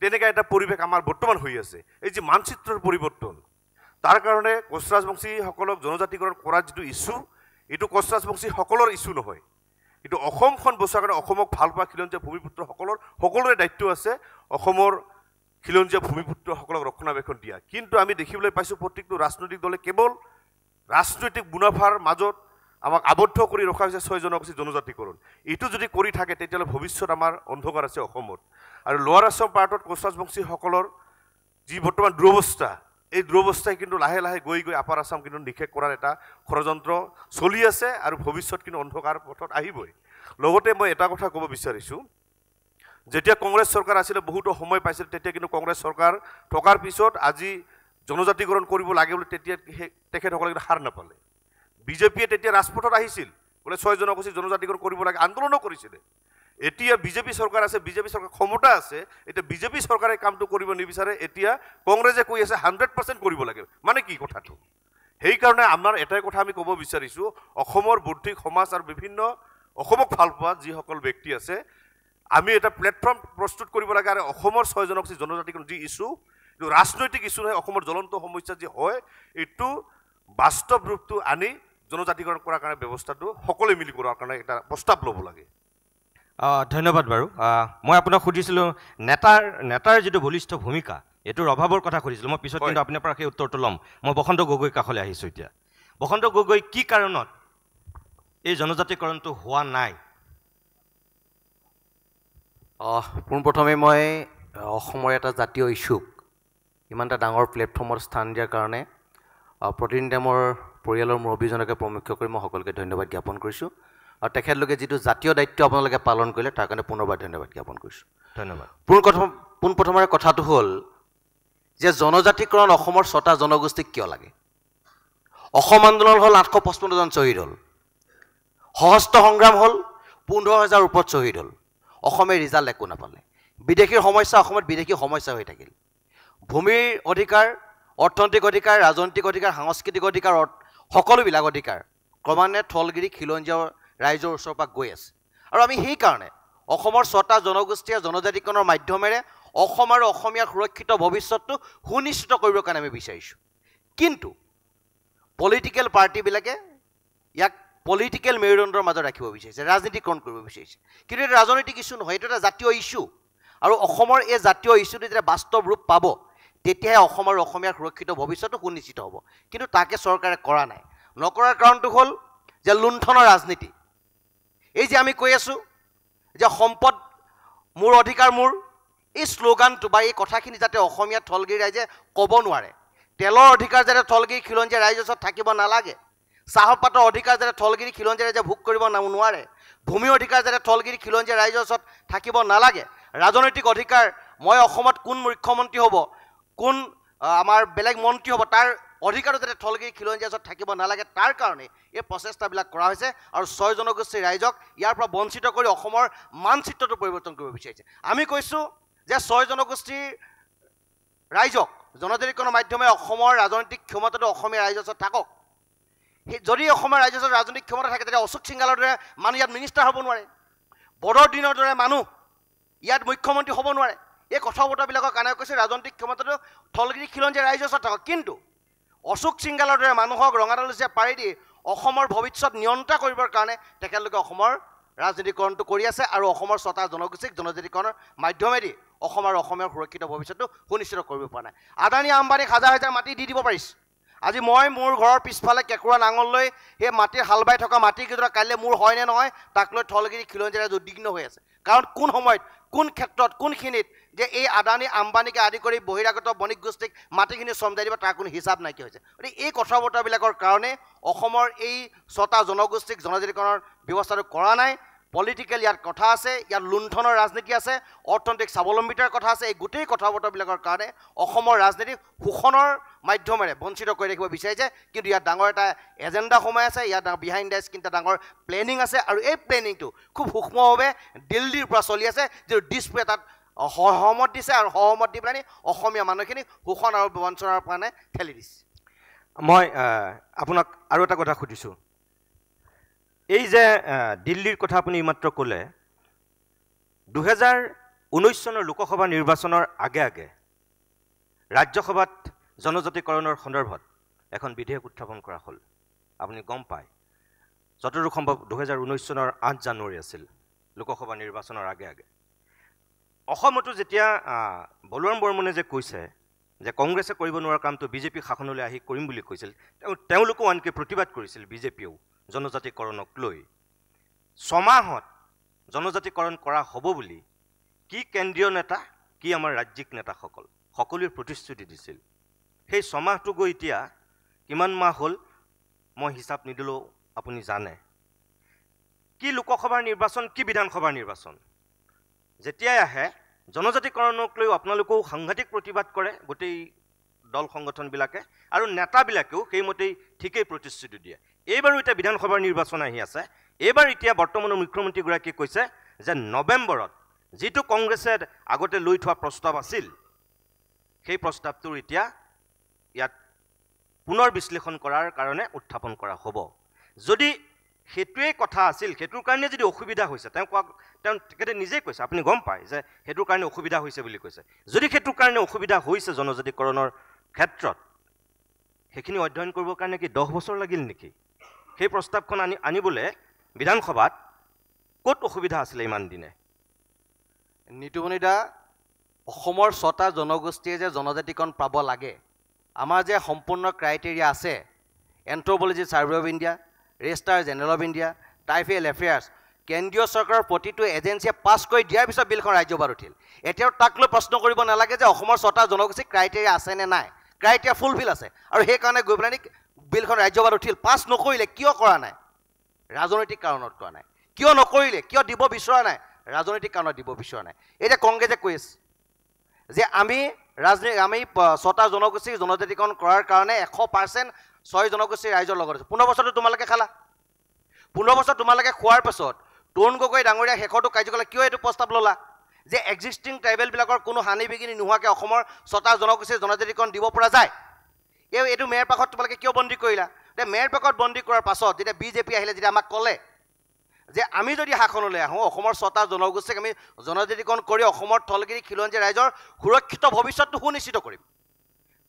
তেনেকুৱা এটা পৰিৱেশ আমাৰ বৰ্তমান হৈ আছে। এই যে মানচিত্ৰৰ পৰিৱৰ্তন তাৰ কাৰণে কোচ ৰাজবংশীসকলক জনজাতিকৰণ কৰাৰ যিটো ইছ্যু এইটো কোচ ৰাজবংশীসকলৰ ইছ্যু নহয়, এইটো অসমখন বচোৱাৰ কাৰণে অসমক ভাল পোৱা খিলঞ্জীয়া ভূমিপুত্ৰসকলৰ সকলোৰে দায়িত্ব আছে অসমৰ খিলঞ্জীয়া ভূমিপুত্ৰসকলক ৰক্ষণাবেক্ষণ দিয়া। কিন্তু আমি দেখিবলৈ পাইছোঁ প্ৰত্যেকটো ৰাজনৈতিক দলে কেৱল ৰাজনৈতিক মুনাফাৰ মাজত আমাক আবদ্ধ কৰি ৰখা হৈছে 6 জনগোষ্ঠী জনজাতিকৰণ। এইটো যদি কৰি থাকে তেতিয়াহ'লে ভৱিষ্যত আমাৰ অন্ধকাৰ আছে অসমত। আৰু লোৱাৰ আছাম পাৰ্টত কোচ ৰাজবংশীসকলৰ যি বৰ্তমান দুৰৱস্থা এই দুৰৱস্থাই কিন্তু লাহে লাহে গৈ গৈ আপাৰ আছাম কিন্তু নিষেধ কৰাৰ এটা ষড়যন্ত্ৰ চলি আছে আৰু ভৱিষ্যত কিন্তু অন্ধকাৰ পথত আহিবই। লগতে মই এটা কথা ক'ব বিচাৰিছোঁ, যেতিয়া কংগ্ৰেছ চৰকাৰ আছিলে বহুতো সময় পাইছিল তেতিয়া কিন্তু কংগ্ৰেছ চৰকাৰ থকাৰ পিছত আজি জনজাতিকৰণ কৰিব লাগে বুলি তেতিয়া তেখেতসকলে কিন্তু হাৰ নাপালে। বিজেপিয়ে তেতিয়া ৰাজপথত আহিছিল বোলে 6 জনগোষ্ঠী জনজাতিকৰণ কৰিব লাগে, আন্দোলনো কৰিছিলে। এতিয়া বিজেপি চৰকাৰ আছে, বিজেপি চৰকাৰ ক্ষমতা আছে, এতিয়া বিজেপি চৰকাৰে কামটো কৰিব নিবিচাৰে। এতিয়া কংগ্ৰেছে কৈ আছে 100% কৰিব লাগে। মানে কি কথাটো? সেইকাৰণে আমাৰ এটাই কথা আমি ক'ব বিচাৰিছোঁ, অসমৰ বৌদ্ধিক সমাজ আৰু বিভিন্ন অসমক ভাল পোৱা যিসকল ব্যক্তি আছে আমি এটা প্লেটফৰ্ম প্ৰস্তুত কৰিব লাগে। আৰু অসমৰ 6 জনগোষ্ঠী জনজাতিকৰণ যি ইছ্যু এইটো ৰাজনৈতিক ইছ্যু নহয়, অসমৰ জ্বলন্ত সমস্যা যি হয় এইটো বাস্তৱ ৰূপটো আনি জনজাতিকৰণ কৰাৰ কাৰণে ব্যৱস্থাটো সকলোৱে মিলি কৰাৰ কাৰণে এটা প্ৰস্তাৱ ল'ব লাগে। ধন্যবাদ বাৰু। মই আপোনাক সুধিছিলোঁ নেতাৰ যিটো বলিষ্ঠ ভূমিকা এইটোৰ অভাৱৰ কথা সুধিছিলোঁ। মই পিছত কিন্তু আপোনাৰ পৰা সেই উত্তৰটো ল'ম। মই বসন্ত গগৈ কাষলৈ আহিছোঁ এতিয়া। বসন্ত গগৈ, কি কাৰণত এই জনজাতিকৰণটো হোৱা নাই? পোনপ্ৰথমে মই অসমৰ এটা জাতীয় ইছ্যুক ইমান এটা ডাঙৰ প্লেটফৰ্মত স্থান দিয়াৰ কাৰণে প্ৰতিনিধিয়ে মোৰ পৰিয়ালৰ মুৰব্বীজনকে প্ৰমুখ্য কৰি মই সকলোকে ধন্যবাদ জ্ঞাপন কৰিছোঁ। আৰু তেখেতলোকে যিটো জাতীয় দায়িত্ব আপোনালোকে পালন কৰিলে তাৰ কাৰণে পুনৰবাৰ ধন্যবাদ জ্ঞাপন কৰিছোঁ। ধন্যবাদ। পোনপ্ৰথমে কথাটো হ'ল যে জনজাতিকৰণ অসমৰ 6টা জনগোষ্ঠীক কিয় লাগে? অসম আন্দোলন হ'ল 855 জন শ্বহীদ হ'ল, সশস্ত্ৰ সংগ্ৰাম হ'ল 15,000 ওপৰত শ্বহীদ হ'ল, অসমে ৰিজাল্ট একো নাপালে। বিদেশীৰ সমস্যা অসমত বিদেশী সমস্যা হৈ থাকিল। ভূমিৰ অধিকাৰ, অৰ্থনৈতিক অধিকাৰ, ৰাজনৈতিক অধিকাৰ, সাংস্কৃতিক অধিকাৰ, সকলোবিলাক অধিকাৰ ক্ৰমান্বয়ে থলগিৰি খিলঞ্জীয়া ৰাইজৰ ওচৰৰ পৰা গৈ আছে। আৰু আমি সেইকাৰণে অসমৰ 6টা জনগোষ্ঠীয়ে জনজাতিকৰণৰ মাধ্যমেৰে অসম আৰু অসমীয়াৰ সুৰক্ষিত ভৱিষ্যতটো সুনিশ্চিত কৰিবৰ কাৰণে আমি বিচাৰিছোঁ। কিন্তু পলিটিকেল পাৰ্টিবিলাকে ইয়াক পলিটিকেল মেৰুদণ্ডৰ মাজত ৰাখিব বিচাৰিছে, ৰাজনীতিকৰণ কৰিব বিচাৰিছে। কিন্তু এটা ৰাজনৈতিক ইছ্যু নহয়, এইটো এটা জাতীয় ইছ্যু। আৰু অসমৰ এই জাতীয় ইছ্যুটো যেতিয়া বাস্তৱ ৰূপ পাব তেতিয়াহে অসম আৰু অসমীয়াৰ সুৰক্ষিত ভৱিষ্যতটো সুনিশ্চিত হ'ব। কিন্তু তাকে চৰকাৰে কৰা নাই। নকৰাৰ কাৰণটো হ'ল যে লুণ্ঠনৰ ৰাজনীতি। এই যে আমি কৈ আছোঁ যে সম্পদ মোৰ অধিকাৰ মোৰ, এই শ্লোগানটো বা এই কথাখিনি যাতে অসমীয়া থলগিৰি ৰাইজে ক'ব নোৱাৰে, তেলৰ অধিকাৰ যাতে থলগিৰি খিলঞ্জীয়া ৰাইজৰ ওচৰত থাকিব নালাগে, চাহপাতৰ অধিকাৰ যাতে থলগিৰি খিলঞ্জীয়া ৰাইজে ভোগ কৰিব নোৱাৰে, ভূমি অধিকাৰ যাতে থলগিৰি খিলঞ্জীয়া ৰাইজৰ ওচৰত থাকিব নালাগে, ৰাজনৈতিক অধিকাৰ মই অসমত কোন মুখ্যমন্ত্ৰী হ'ব, কোন আমাৰ বেলেগ মন্ত্ৰী হ'ব, তাৰ অধিকাৰো যাতে থলগিৰি খিলঞ্জীয়া ওচৰত থাকিব নালাগে, তাৰ কাৰণে এই প্ৰচেষ্টাবিলাক কৰা হৈছে। আৰু 6 জনগোষ্ঠীৰ ৰাইজক ইয়াৰ পৰা বঞ্চিত কৰি অসমৰ মানচিত্ৰটো পৰিৱৰ্তন কৰিব বিচাৰিছে। আমি কৈছোঁ যে 6 জনগোষ্ঠীৰ ৰাইজক জনজাতিকৰণৰ মাধ্যমেৰে অসমৰ ৰাজনৈতিক ক্ষমতাটো অসমীয়া ৰাইজৰ ওচৰত থাকক। যদি অসমৰ ৰাইজৰ ওচৰত ৰাজনৈতিক ক্ষমতা থাকে তেতিয়া অশোক সিংহালৰ দৰে মানুহ ইয়াত মিনিষ্টাৰ হ'ব নোৱাৰে, বদৰুদ্দিনৰ দৰে মানুহ ইয়াত মুখ্যমন্ত্ৰী হ'ব নোৱাৰে। এই কথা বতৰাবিলাকৰ কাৰণে কৈছে ৰাজনৈতিক ক্ষমতাটো থলগিৰি খিলঞ্জীয়া ৰাইজৰ ওচৰত থাকক। কিন্তু অশোক সিংহালৰ দৰে মানুহক ৰঙাডালচিয়া পাৰি দি অসমৰ ভৱিষ্যত নিয়ন্ত্ৰণ কৰিবৰ কাৰণে তেখেতলোকে অসমৰ ৰাজনীতিকৰণটো কৰি আছে। আৰু অসমৰ 6টা জনগোষ্ঠীক জনজাতিকৰণৰ মাধ্যমেদি অসম আৰু অসমীয়াৰ সুৰক্ষিত ভৱিষ্যতটো সুনিশ্চিত কৰিব পৰা নাই। আদানী আম্বানীক হাজাৰ হাজাৰ মাটি দি দিব পাৰিছে। আজি মই মোৰ ঘৰৰ পিছফালে কেঁকুৰা নাঙল লৈ সেই মাটিৰ হাল বাই থকা মাটিকেইডৰা কাইলৈ মোৰ হয় নে নহয় তাক লৈ থলগিৰি খিলঞ্জীয়া ৰাইজ উদ্বিগ্ন হৈ আছে। কাৰণ কোন সময়ত কোন ক্ষেত্ৰত কোনখিনিত যে এই আদানী আম্বানীকে আদি কৰি বহিৰাগত বণিক গোষ্ঠীক মাটিখিনি চমজাই দিব তাৰ কোনো হিচাপ নাইকিয়া হৈছে গতিকে এই কথা বতৰাবিলাকৰ কাৰণে অসমৰ এই 6টা জনগোষ্ঠীক জনজাতিকৰণৰ ব্যৱস্থাটো কৰা নাই পলিটিকেল ইয়াত কথা আছে ইয়াত লুণ্ঠনৰ ৰাজনীতি আছে অৰ্থনৈতিক স্বাৱলম্বিতাৰ কথা আছে এই গোটেই কথা বতৰাবিলাকৰ কাৰণে অসমৰ ৰাজনীতি শোষণৰ মাধ্যমেৰে বঞ্চিত কৰি ৰাখিব বিচাৰিছে কিন্তু ইয়াত ডাঙৰ এটা এজেণ্ডা সোমাই আছে ইয়াত বিহাইণ্ড দ্য স্ক্ৰীন এটা ডাঙৰ প্লেনিং আছে আৰু এই প্লেনিংটো খুব সূক্ষ্মভাৱে দিল্লীৰ পৰা চলি আছে যিটো ডিছপ্লে তাত সহমত দিছে আৰু সহমত দি পেলাই অসমীয়া মানুহখিনি শোষণ আৰু বঞ্চনাৰ কাৰণে ঠেলি দিছে মই আপোনাক আৰু এটা কথা সুধিছোঁ এই যে দিল্লীৰ কথা আপুনি এইমাত্ৰ ক'লে 2019 চনৰ লোকসভা নিৰ্বাচনৰ আগে আগে ৰাজ্যসভাত জনজাতিকৰণৰ সন্দৰ্ভত এখন বিধেয়ক উত্থাপন কৰা হ'ল আপুনি গম পায় যতদূৰ সম্ভৱ 2019 চনৰ 8 জানুৱাৰী আছিল লোকসভা নিৰ্বাচনৰ আগে আগে অসমতো যেতিয়া বলৰাম বৰ্মনে যে কৈছে যে কংগ্ৰেছে কৰিব নোৱাৰা কামটো বিজেপি শাসনলৈ আহি কৰিম বুলি কৈছিল তেওঁলোকো আনকি প্ৰতিবাদ কৰিছিল বিজেপিও জনজাতিকৰণক লৈ 6 মাহত জনজাতিকৰণ কৰা হ'ব বুলি কি কেন্দ্ৰীয় নেতা কি আমাৰ ৰাজ্যিক নেতাসকল সকলোৱে প্ৰতিশ্ৰুতি দিছিল সেই 6 মাহটো গৈ এতিয়া কিমান মাহ হ'ল মই হিচাপ নিদিলেও আপুনি জানে কি লোকসভাৰ নিৰ্বাচন কি বিধানসভাৰ নিৰ্বাচন যেতিয়াই আহে জনজাতিকৰণক লৈ আপোনালোকেও সাংঘাতিক প্ৰতিবাদ কৰে গোটেই দল সংগঠনবিলাকে আৰু নেতাবিলাকেও সেইমতেই ঠিকেই প্ৰতিশ্ৰুতি দিয়ে এইবাৰো এতিয়া বিধানসভাৰ নিৰ্বাচন আহি আছে এইবাৰ এতিয়া বৰ্তমানৰ মুখ্যমন্ত্ৰীগৰাকীয়ে কৈছে যে নৱেম্বৰত যিটো কংগ্ৰেছে আগতে লৈ থোৱা প্ৰস্তাৱ আছিল সেই প্ৰস্তাৱটোৰ এতিয়া ইয়াত পুনৰ বিশ্লেষণ কৰাৰ কাৰণে উত্থাপন কৰা হ'ব যদি সেইটোৱে কথা আছিল সেইটোৰ কাৰণে যদি অসুবিধা হৈছে তেখেতে নিজেই কৈছে আপুনি গম পায় যে সেইটোৰ কাৰণে অসুবিধা হৈছে বুলি কৈছে যদি সেইটোৰ কাৰণে অসুবিধা হৈছে জনজাতিকৰণৰ ক্ষেত্ৰত সেইখিনি অধ্যয়ন কৰিবৰ কাৰণে কি 10 বছৰ লাগিল নেকি সেই প্ৰস্তাৱখন আনিবলৈ বিধানসভাত ক'ত অসুবিধা আছিলে ইমান দিনে নিতুমণি দা অসমৰ 6টা জনগোষ্ঠীয়ে যে জনজাতিকৰণ পাব লাগে আমাৰ যে সম্পূৰ্ণ ক্ৰাইটেৰিয়া আছে anthropology survey of India registrar general of India tribal affairs কেন্দ্ৰীয় চৰকাৰৰ প্ৰতিটো এজেঞ্চিয়ে পাছ কৰি দিয়াৰ পিছত বিলখন ৰাজ্যসভাত উঠিল এতিয়াও তাক লৈ প্ৰশ্ন কৰিব নালাগে যে অসমৰ 6টা জনগোষ্ঠী ক্ৰাইটেৰিয়া আছে নে নাই ক্ৰাইটেৰিয়া ফুলফিল আছে আৰু সেইকাৰণে গৈ পেলাই বিলখন ৰাজ্যসভাত উঠিল পাছ নকৰিলে কিয় কৰা নাই ৰাজনৈতিক কাৰণত কৰা নাই কিয় নকৰিলে কিয় দিব বিচৰা নাই ৰাজনৈতিক কাৰণত দিব বিচৰা নাই এতিয়া কংগ্ৰেছে কৈ আছে যে আমি 6টা জনগোষ্ঠী জনজাতিকৰণ কৰাৰ কাৰণে 100% 6 জনগোষ্ঠীৰ ৰাইজৰ লগত আছে 15 বছৰটো তোমালোকে খালা 15 বছৰ তোমালোকে খোৱাৰ পাছত তৰুণ গগৈ ডাঙৰীয়া শেষৰটো কাৰ্যকালত কিয় এইটো প্ৰস্তাৱ ল'লা যে এক্সিষ্টিং ট্ৰাইবেলবিলাকৰ কোনো হানি বিঘিনি নোহোৱাকৈ অসমৰ 6টা জনগোষ্ঠীৰ জনজাতিকৰণ দিব পৰা যায় এইটো মেয়ৰ পাকত তোমালোকে কিয় বন্দী কৰিলা মেয়ৰ পাকত বন্দী কৰাৰ পাছত যেতিয়া বিজেপি আহিলে যেতিয়া আমাক ক'লে যে আমি যদি শাসনলৈ আহোঁ অসমৰ 6টা জনগোষ্ঠীক আমি জনজাতিকৰণ কৰি অসমৰ থলগিৰি খিলঞ্জীয়া ৰাইজৰ সুৰক্ষিত ভৱিষ্যতটো সুনিশ্চিত কৰিম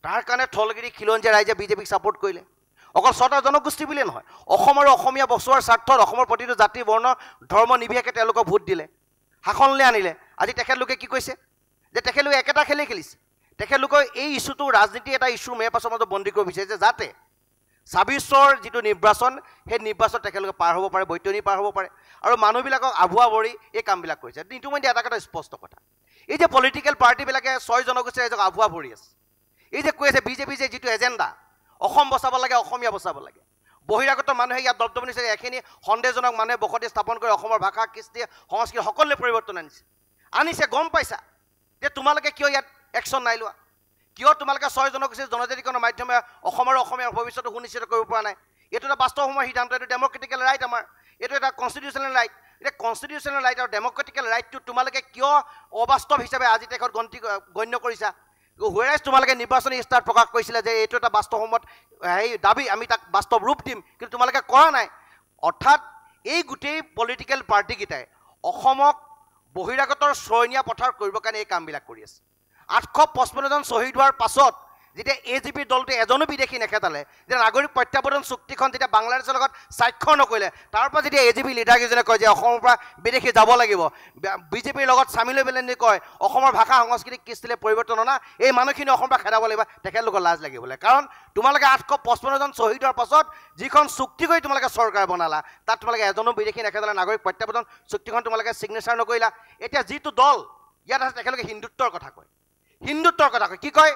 তাৰ কাৰণে থলগিৰি খিলঞ্জীয়া ৰাইজে বিজেপিক ছাপোৰ্ট কৰিলে অকল 6টা জনগোষ্ঠী বুলিয়ে নহয় অসম আৰু অসমীয়া বচোৱাৰ স্বাৰ্থত অসমৰ প্ৰতিটো জাতি বৰ্ণ ধৰ্ম নিৰ্বিশেষে তেওঁলোকক ভোট দিলে শাসনলৈ আনিলে আজি তেখেতলোকে কি কৈছে যে তেখেতলোকে একেটা খেলেই খেলিছে তেখেতলোকৰ এই ইছ্যুটো ৰাজনীতি এটা ইছ্যু মেৰ পাছৰ মাজত বন্দী কৰিব বিচাৰিছে যাতে 26ৰ যিটো নিৰ্বাচন সেই নিৰ্বাচন তেখেতলোকে পাৰ হ'ব পাৰে বৈতৰণি পাৰ হ'ব পাৰে আৰু মানুহবিলাকক আভুৱা ভৰি এই কামবিলাক কৰিছে ইতিমধ্যে এটা কথা স্পষ্ট কথা এই যে পলিটিকেল পাৰ্টিবিলাকে 6 জনগোষ্ঠীৰ ৰাইজক আভুৱা ভৰি আছে এই যে কৈ আছে বিজেপি যে যিটো এজেণ্ডা অসম বচাব লাগে অসমীয়া বচাব লাগে বহিৰাগত মানুহে ইয়াত দপদপনি চাই এখিনি সন্দেহজনক মানুহে বসতি স্থাপন কৰি অসমৰ ভাষা কৃষ্টি সংস্কৃতি সকলোৱে পৰিৱৰ্তন আনিছে গম পাইছা যে তোমালোকে কিয় ইয়াত একশ্যন নাই লোৱা কিয় তোমালোকে 6 জনগোষ্ঠীৰ জনজাতিকৰণৰ মাধ্যমে অসমৰ অসমীয়াৰ ভৱিষ্যতটো সুনিশ্চিত কৰিব পৰা নাই এইটো এটা বাস্তৱ সময়ৰ সিদ্ধান্ত এইটো ডেম'ক্ৰেটিকেল ৰাইট আমাৰ এইটো এটা কনষ্টিটিউচনেল ৰাইট এতিয়া কনষ্টিটিউচনেল ৰাইট আৰু ডেম'ক্ৰেটিকেল ৰাইটটো তোমালোকে কিয় অবাস্তৱ হিচাপে আজি তেখেত গণ্য কৰিছা হুৱেৰাইজ তোমালোকে নিৰ্বাচনী ইস্তাহাৰত প্ৰকাশ কৰিছিলে যে এইটো এটা বাস্তৱ সময়ত দাবী আমি তাক বাস্তৱ ৰূপ দিম কিন্তু তোমালোকে কৰা নাই অৰ্থাৎ এই গোটেই পলিটিকেল পাৰ্টিকেইটাই অসমক বহিৰাগতৰ চৰণীয়া পথাৰ কৰিবৰ কাৰণে এই কামবিলাক কৰি আছে 855 জন শ্বহীদ হোৱাৰ পাছত যেতিয়া এজিপি দলটো এজনো বিদেশী নেখেতালে যেতিয়া নাগৰিক প্ৰত্যাৱৰ্তন চুক্তিখন যেতিয়া বাংলাদেশৰ লগত স্বাক্ষৰ নকৰিলে তাৰ পৰা যেতিয়া এজিপি লিডাৰকেইজনে কয় যে অসমৰ পৰা বিদেশী যাব লাগিব বিজেপিৰ লগত চামিল হৈ পেলাই কয় অসমৰ ভাষা সংস্কৃতিক কৃষ্টিলে পৰিৱৰ্তন অনা এই মানুহখিনি অসমৰ পৰা খেদাব লাগিব তেখেতলোকৰ লাজ লাগিবলৈ কাৰণ তোমালোকে 855 জন শ্বহীদ হোৱাৰ পাছত যিখন চুক্তি কৰি তোমালোকে চৰকাৰ বনালা তাত তোমালোকে এজনো বিদেশী নেখেতালে নাগৰিক প্ৰত্যাৱৰ্তন চুক্তিখন তোমালোকে ছিগনেচাৰ নকৰিলা এতিয়া যিটো দল ইয়াত আছে তেখেতলোকে হিন্দুত্বৰ কথা কয়, হিন্দুত্বৰ কথা কয়। কি কয়?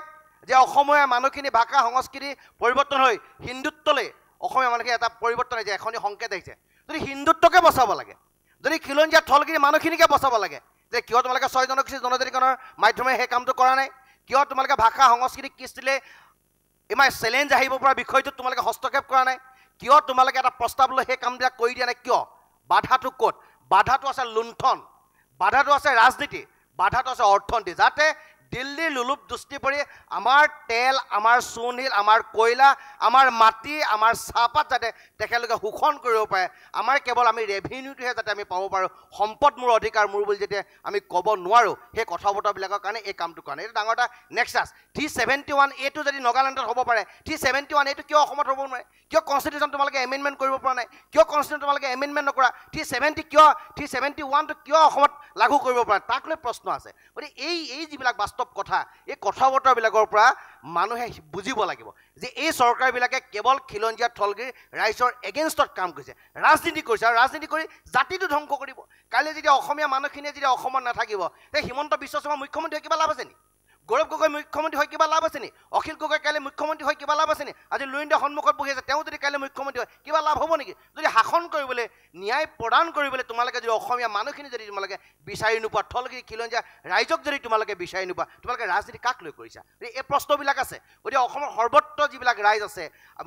যে অসমীয়া মানুহখিনি ভাষা সংস্কৃতি পৰিৱৰ্তন হৈ হিন্দুত্বলৈ অসমীয়া মানুহখিনি এটা পৰিৱৰ্তন আহিছে, এখনি সংকেত আহিছে। যদি হিন্দুত্বকে বচাব লাগে, যদি খিলঞ্জীয়া থলগিৰি মানুহখিনিকে বচাব লাগে, যে কিয় তোমালোকে 6 জনগোষ্ঠী জনজাতিকৰণৰ মাধ্যমেৰে সেই কামটো কৰা নাই? কিয় তোমালোকে ভাষা সংস্কৃতি কৃষ্টিলে ইমান চেলেঞ্জ আহিব পৰা বিষয়টোত তোমালোকে হস্তক্ষেপ কৰা নাই? কিয় তোমালোকে এটা প্ৰস্তাৱ লৈ সেই কামবিলাক কৰি দিয়া নাই? কিয়? বাধাটো ক'ত? বাধাটো আছে লুণ্ঠন, বাধাটো আছে ৰাজনীতি, বাধাটো আছে অৰ্থনীতি, যাতে দিল্লীৰ লুলুপ দৃষ্টি পৰি আমাৰ তেল, আমাৰ চূণশিল, আমাৰ কয়লা, আমাৰ মাটি, আমাৰ চাহপাত যাতে তেখেতলোকে শোষণ কৰিব পাৰে। আমাৰ কেৱল আমি ৰেভিনিউটোহে যাতে আমি পাব পাৰোঁ, সম্পদ মোৰ অধিকাৰ মোৰ বুলি যেতিয়া আমি ক'ব নোৱাৰোঁ, সেই কথা বতৰাবিলাকৰ কাৰণে এই কামটো কৰা নাই। এইটো ডাঙৰ এটা নেক্সাছ। 371A যদি নাগালেণ্ডত হ'ব পাৰে, 371A কিয় অসমত হ'ব নোৱাৰে? কিয় কনষ্টিটিউশ্যন তোমালোকে এমেণ্ডমেণ্ট কৰিব পৰা নাই? কিয় কনষ্টিটিউশ্যন তোমালোকে এমেণ্ডমেণ্ট নকৰা? 371 কিয় 371টো কিয় অসমত লাগু কৰিব পৰা? তাক লৈ প্ৰশ্ন আছে। গতিকে এই যিবিলাক বাস্তৱ কথা, এই কথা বতৰাবিলাকৰ পৰা মানুহে বুজিব লাগিব যে এই চৰকাৰবিলাকে কেৱল খিলঞ্জীয়া থলগিৰি ৰাইজৰ এগেইনষ্টত কাম কৰিছে, ৰাজনীতি কৰিছে, আৰু ৰাজনীতি কৰি জাতিটো ধ্বংস কৰিব। কাইলৈ যেতিয়া অসমীয়া মানুহখিনিয়ে যেতিয়া অসমত নাথাকিব, তে হিমন্ত বিশ্ব শৰ্মা মুখ্যমন্ত্ৰী হৈ কিবা লাভ আছে নি? গৌৰৱ গগৈ মুখ্যমন্ত্ৰী হৈ কিবা লাভ আছে নি? অখিল গগৈ কাইলৈ মুখ্যমন্ত্ৰী হৈ কিবা লাভ আছে নি? আজি লুৰিন্দৰ সন্মুখত বহি আছে, তেওঁ যদি কাইলৈ মুখ্যমন্ত্ৰী হয় কিবা লাভ হ'ব নেকি? যদি শাসন কৰিবলৈ, ন্যায় প্ৰদান কৰিবলৈ তোমালোকে যদি অসমীয়া মানুহখিনি যদি তোমালোকে বিচাৰি নোপোৱা, থলগিৰি খিলঞ্জীয়া ৰাইজক যদি তোমালোকে বিচাৰি নোপোৱা, তোমালোকে ৰাজনীতি কাক লৈ কৰিছা? এই প্ৰশ্নবিলাক আছে। গতিকে অসমৰ সৰ্বত্ৰ যিবিলাক ৰাইজ আছে,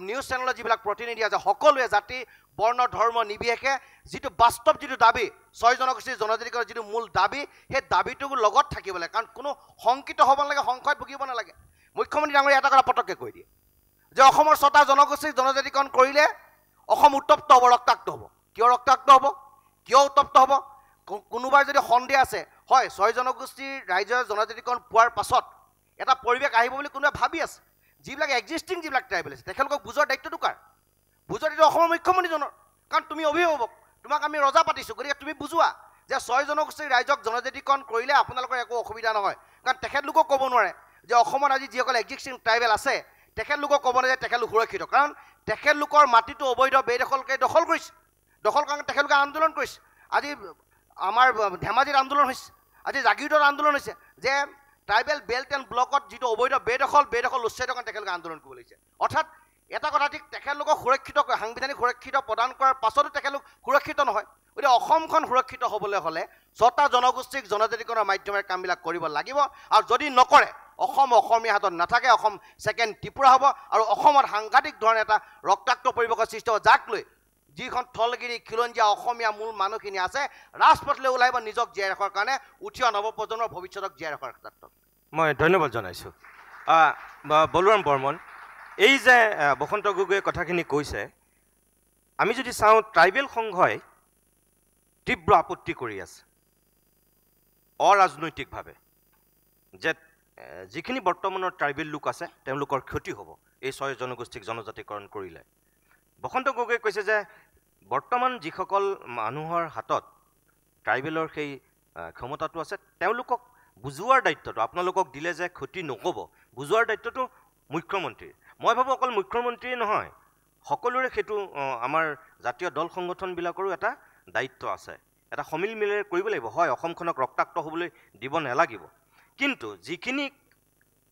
নিউজ চেনেলৰ যিবিলাক প্ৰতিনিধি আছে, সকলোৱে জাতি বৰ্ণ ধৰ্ম নিৰ্বিশেষে যিটো বাস্তৱ যিটো দাবী 6 জনগোষ্ঠীৰ জনজাতিকৰণৰ যিটো মূল দাবী, সেই দাবীটোৰ লগত থাকিব লাগে। কাৰণ কোনো শংকিত হ'ব নালাগে, সংশয়ত ভুগিব নালাগে। মুখ্যমন্ত্ৰী ডাঙৰীয়া এটা কথা পটককৈ কৈ দিয়ে যে অসমৰ 6টা জনগোষ্ঠীৰ জনজাতিকৰণ কৰিলে অসম উত্তপ্ত হ'ব, ৰক্তাক্ত হ'ব। কিয় ৰক্তাক্ত হ'ব? কিয় উত্তপ্ত হ'ব? কোনোবাৰ যদি সন্দেহ আছে, হয় 6 জনগোষ্ঠীৰ ৰাইজৰ জনজাতিকৰণ পোৱাৰ পাছত এটা পৰিৱেশ আহিব বুলি কোনোবাই ভাবি আছে। যিবিলাক এক্সিষ্টিং যিবিলাক ট্ৰাইবেল আছে, তেখেতলোকক বুজোৱাৰ দায়িত্বটো কাৰ? বুজোৱাৰ দায়িত্ব অসমৰ মুখ্যমন্ত্ৰীজনৰ। কাৰণ তুমি অভিভাৱক, তোমাক আমি ৰজা পাতিছোঁ, গতিকে তুমি বুজোৱা যে 6 জনগোষ্ঠীৰ ৰাইজক জনজাতিকৰণ কৰিলে আপোনালোকৰ একো অসুবিধা নহয়। কাৰণ তেখেতলোকক ক'ব নোৱাৰে যে অসমত আজি যিসকল এক্সিষ্টিং ট্ৰাইবেল আছে, তেখেতলোকক ক'ব নোৱাৰে যে তেখেতলোক সুৰক্ষিত। কাৰণ তেখেতলোকৰ মাটিটো অবৈধ বেদখলকে দখল কৰিছে, দখল কাৰণে তেখেতলোকে আন্দোলন কৰিছে। আজি আমাৰ ধেমাজিত আন্দোলন হৈছে, আজি জাগিৰোডত আন্দোলন হৈছে যে ট্ৰাইবেল বেল্ট এণ্ড ব্লকত যিটো অবৈধ বেদখল উচ্ছেদৰ কাৰণে তেখেতলোকে আন্দোলন কৰিব লাগিছে। অৰ্থাৎ এটা কথা ঠিক, তেখেতলোকক সুৰক্ষিত সাংবিধানিক সুৰক্ষিত প্ৰদান কৰাৰ পাছতো তেখেতলোক সুৰক্ষিত নহয়। গতিকে অসমখন সুৰক্ষিত হ'বলৈ হ'লে 6টা জনগোষ্ঠীক জনজাতিকৰণৰ মাধ্যমেৰে কামবিলাক কৰিব লাগিব। আৰু যদি নকৰে, অসম অসমীয়া হাতত নাথাকে, অসম ছেকেণ্ড ত্ৰিপুৰা হ'ব। আৰু অসমত সাংঘাতিক ধৰণে এটা ৰক্তাক্ত পৰিৱেশৰ সৃষ্টি হ'ব, যাক লৈ যিখন থলগিৰি খিলঞ্জীয়া অসমীয়া মূল মানুহখিনি আছে, ৰাজপথলৈ ওলাব নিজক জীয়াই ৰখাৰ কাৰণে, উঠি অহা নৱপ্ৰজন্মৰ ভৱিষ্যতক জীয়াই ৰখাৰ ক্ষেত্ৰত। মই ধন্যবাদ জনাইছোঁ। বলৰাম বৰ্মন, এই যে বসন্ত গগৈয়ে কথাখিনি কৈছে, আমি যদি চাওঁ ট্ৰাইবেল সংঘই তীব্ৰ আপত্তি কৰি আছে অৰাজনৈতিকভাৱে যে যিখিনি বৰ্তমানৰ ট্ৰাইবেল লোক আছে তেওঁলোকৰ ক্ষতি হ'ব এই 6 জনগোষ্ঠীক জনজাতিকৰণ কৰিলে। বসন্ত গগৈয়ে কৈছে যে বৰ্তমান যিসকল মানুহৰ হাতত ট্ৰাইবেলৰ সেই ক্ষমতাটো আছে, তেওঁলোকক বুজোৱাৰ দায়িত্বটো আপোনালোকক দিলে যে ক্ষতি নক'ব, বুজোৱাৰ দায়িত্বটো মুখ্যমন্ত্ৰীৰ। মই ভাবোঁ অকল মুখ্যমন্ত্ৰীয়ে নহয়, সকলোৰে সেইটো আমাৰ জাতীয় দল সংগঠনবিলাকৰো এটা দায়িত্ব আছে, এটা সমিল মিলেৰে কৰিব লাগিব। হয়, অসমখনক ৰক্তাক্ত হ'বলৈ দিব নালাগিব, কিন্তু যিখিনি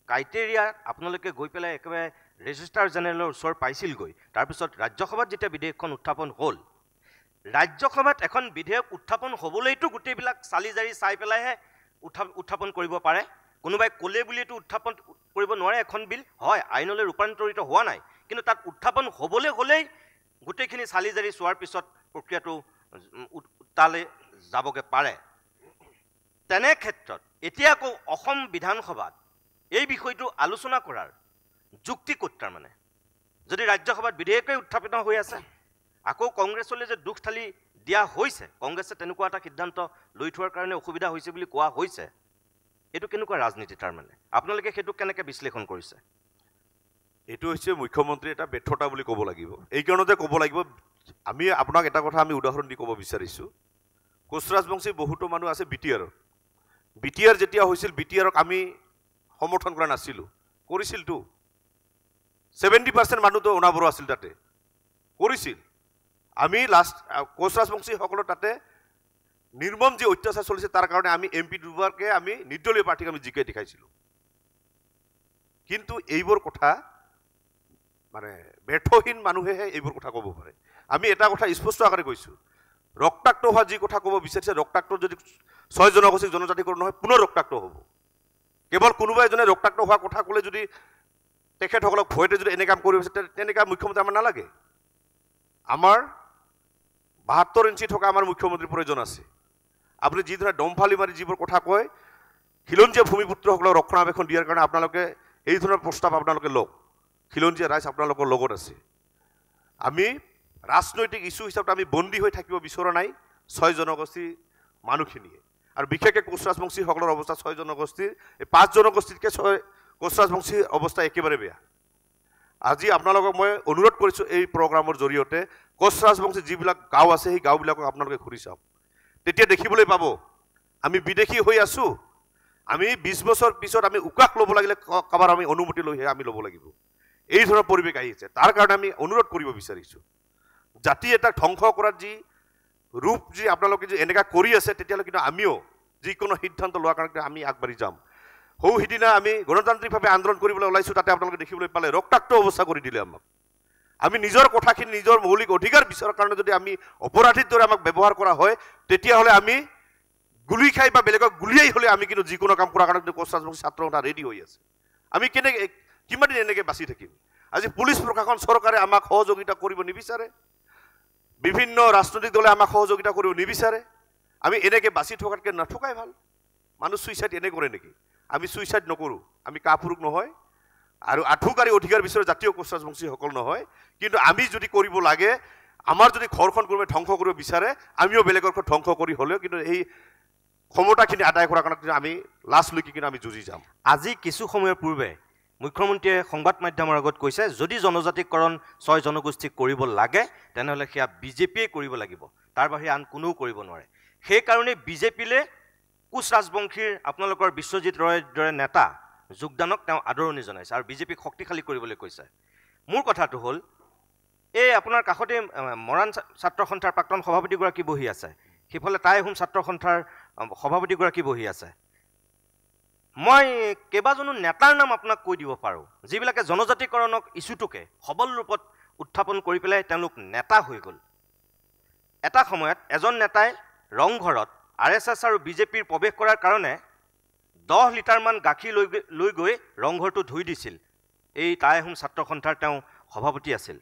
ক্ৰাইটেৰিয়া আপোনালোকে গৈ পেলাই একেবাৰে ৰেজিষ্ট্ৰাৰ জেনেৰেলৰ ওচৰ পাইছিলগৈ, তাৰপিছত ৰাজ্যসভাত যেতিয়া বিধেয়কখন উত্থাপন হ'ল, ৰাজ্যসভাত এখন বিধেয়ক উত্থাপন হ'বলৈতো গোটেইবিলাক চালি জাৰি চাই পেলাইহে উত্থাপন কৰিব পাৰে। কোনোবাই ক'লে বুলিতো উত্থাপন কৰিব নোৱাৰে এখন বিল। হয়, আইনলৈ ৰূপান্তৰিত হোৱা নাই, কিন্তু তাত উত্থাপন হ'বলৈ হ'লেই গোটেইখিনি চালি জাৰি চোৱাৰ পিছত প্ৰক্ৰিয়াটো তালৈ যাবগৈ পাৰে। তেনে ক্ষেত্ৰত এতিয়া আকৌ অসম বিধানসভাত এই বিষয়টো আলোচনা কৰাৰ যুক্তি ক'ত? তাৰমানে যদি ৰাজ্যসভাত বিধেয়কেই উত্থাপিত হৈ আছে, আকৌ কংগ্ৰেছলৈ যে দুখ ঢালি দিয়া হৈছে, কংগ্ৰেছে তেনেকুৱা এটা সিদ্ধান্ত লৈ থোৱাৰ কাৰণে অসুবিধা হৈছে বুলি কোৱা হৈছে, এইটো কেনেকুৱা ৰাজনীতি? তাৰমানে আপোনালোকে সেইটো কেনেকৈ বিশ্লেষণ কৰিছে? এইটো হৈছে মুখ্যমন্ত্ৰীৰ এটা ব্যৰ্থতা বুলি ক'ব লাগিব। এই কাৰণতে ক'ব লাগিব, আমি আপোনাক এটা কথা আমি উদাহৰণ দি ক'ব বিচাৰিছোঁ। কোচ ৰাজবংশী বহুতো মানুহ আছে বিটিআৰ যেতিয়া হৈছিল, বিটিআৰক আমি সমৰ্থন কৰা নাছিলোঁ, কৰিছিলতো। 70% মানুহতো অনাবৰো আছিল, তাতে কৰিছিল। আমি লাষ্ট কোচ ৰাজবংশীসকলৰ তাতে নিৰ্মম যি অত্যাচাৰ চলিছে তাৰ কাৰণে আমি MP দুবাৰকে আমি নিৰ্দলীয় প্ৰাৰ্থীক আমি জিকাই দেখাইছিলোঁ। কিন্তু এইবোৰ কথা মানে ব্যৰ্থহীন মানুহেহে এইবোৰ কথা ক'ব পাৰে। আমি এটা কথা স্পষ্ট আকাৰে কৈছোঁ, ৰক্তাক্ত হোৱা যি কথা ক'ব বিচাৰিছে, ৰক্তাক্ত যদি 6 জনগোষ্ঠীক জনজাতিকৰণ নহয় পুনৰ ৰক্তাক্ত হ'ব। কেৱল কোনোবা এজনে ৰক্তাক্ত হোৱা কথা ক'লে যদি তেখেতসকলক ভয়তে যদি এনে কাম কৰিব বিচাৰে তেনেকুৱা মুখ্যমন্ত্ৰী আমাৰ নালাগে। আমাৰ 72 ইঞ্চি থকা আমাৰ মুখ্যমন্ত্ৰীৰ প্ৰয়োজন আছে। আপুনি যিধৰণে দমফালি মাৰি যিবোৰ কথা কয়, খিলঞ্জীয়া ভূমিপুত্ৰসকলক ৰক্ষণাবেক্ষণ দিয়াৰ কাৰণে আপোনালোকে এই ধৰণৰ প্ৰস্তাৱ আপোনালোকে লওক। খিলঞ্জীয়া ৰাইজ আপোনালোকৰ লগত আছে। আমি ৰাজনৈতিক ইছ্যু হিচাপে আমি বন্দী হৈ থাকিব বিচৰা নাই 6 জনগোষ্ঠীৰ মানুহখিনিয়ে। আৰু বিশেষকৈ কোচ ৰাজবংশীসকলৰ অৱস্থা 6 জনগোষ্ঠীৰ, এই 5 জনগোষ্ঠীতকৈ কোচ ৰাজবংশীৰ অৱস্থা একেবাৰে বেয়া। আজি আপোনালোকক মই অনুৰোধ কৰিছোঁ এই প্ৰগ্ৰামৰ জৰিয়তে কোচ ৰাজবংশী যিবিলাক গাঁও আছে সেই গাঁওবিলাকক আপোনালোকে ঘূৰি চাওক। তেতিয়া দেখিবলৈ পাব আমি বিদেশী হৈ আছোঁ। আমি 20 বছৰ পিছত আমি উশাহ ল'ব লাগিলে কাৰোবাৰ আমি অনুমতি লৈহে আমি ল'ব লাগিব। এই ধৰণৰ পৰিৱেশ আহিছে। তাৰ কাৰণে আমি অনুৰোধ কৰিব বিচাৰিছোঁ, জাতি এটাক ধ্বংস কৰাৰ যি ৰূপ যি আপোনালোকে যদি এনেকুৱা কৰি আছে তেতিয়াহ'লে কিন্তু আমিও যিকোনো সিদ্ধান্ত লোৱাৰ কাৰণে আমি আগবাঢ়ি যাম। সিদিনা আমি গণতান্ত্ৰিকভাৱে আন্দোলন কৰিবলৈ ওলাইছোঁ, তাতে আপোনালোকে দেখিবলৈ পালে ৰক্তাক্ত অৱস্থা কৰি দিলে আমাক। আমি নিজৰ কথাখিনি নিজৰ মৌলিক অধিকাৰ বিচৰাৰ কাৰণে যদি আমি অপৰাধীৰ দৰে আমাক ব্যৱহাৰ কৰা হয় তেতিয়াহ'লে আমি গুলি খাই বা বেলেগক গুলিয়াই হ'লে আমি কিন্তু যিকোনো কাম কৰাৰ কাৰণে কোচ ৰাজবংশী ছাত্ৰ সন্থা ৰেডি হৈ আছে। আমি কিমান দিন এনেকৈ বাচি থাকিম? আজি পুলিচ প্ৰশাসন চৰকাৰে আমাক সহযোগিতা কৰিব নিবিচাৰে, বিভিন্ন ৰাজনৈতিক দলে আমাক সহযোগিতা কৰিব নিবিচাৰে। আমি এনেকৈ বাচি থকাতকৈ নথকাই ভাল। মানুহ ছুইচাইড এনে কৰে নেকি? আমি ছুইচাইড নকৰোঁ, আমি কাপুৰুষ নহয় আৰু আঁঠুকাৰী অধিকাৰ বিচৰা জাতীয় কোচ ৰাজবংশীসকল নহয়। কিন্তু আমি যদি কৰিব লাগে, আমাৰ যদি ঘৰখন কোনোবাই ধ্বংস কৰিব বিচাৰে আমিও বেলেগৰ ঘৰ ধ্বংস কৰি হ'লেও কিন্তু এই ক্ষমতাখিনি আদায় কৰাৰ কাৰণে আমি লাজ লৈকে কিন্তু আমি যুঁজি যাম। আজি কিছু সময়ৰ পূৰ্বে মুখ্যমন্ত্ৰীয়ে সংবাদ মাধ্যমৰ আগত কৈছে যদি জনজাতিকৰণ 6 জনগোষ্ঠীক কৰিব লাগে তেনেহ'লে সেয়া বিজেপিয়ে কৰিব লাগিব, তাৰ বাহিৰে আন কোনেও কৰিব নোৱাৰে। সেইকাৰণে বিজেপিলে কোচ ৰাজবংশীৰ আপোনালোকৰ বিশ্বজিৎ ৰয়ৰ দৰে নেতা যোগদানক তেওঁ আদৰণি জনাইছে আৰু বিজেপিক শক্তিশালী কৰিবলৈ কৈছে। মোৰ কথাটো হ'ল এই আপোনাৰ কাষতে মৰাণ ছাত্ৰ সন্থাৰ প্ৰাক্তন সভাপতিগৰাকী বহি আছে, সিফালে টাই আহোম ছাত্ৰ সন্থাৰ সভাপতিগৰাকী বহি আছে। মই কেইবাজনো নেতাৰ নাম আপোনাক কৈ দিব পাৰোঁ যিবিলাকে জনজাতিকৰণক ইছ্যুটোকে সবল ৰূপত উত্থাপন কৰি পেলাই তেওঁলোক নেতা হৈ গ'ল। এটা সময়ত এজন নেতাই ৰংঘৰত RSS আৰু বিজেপিৰ প্ৰৱেশ কৰাৰ কাৰণে 10 লিটাৰমান গাখীৰ লৈ গৈ ৰংঘৰটো ধুই দিছিল। এই টাই আহোম ছাত্ৰ সন্থাৰ তেওঁ সভাপতি আছিল।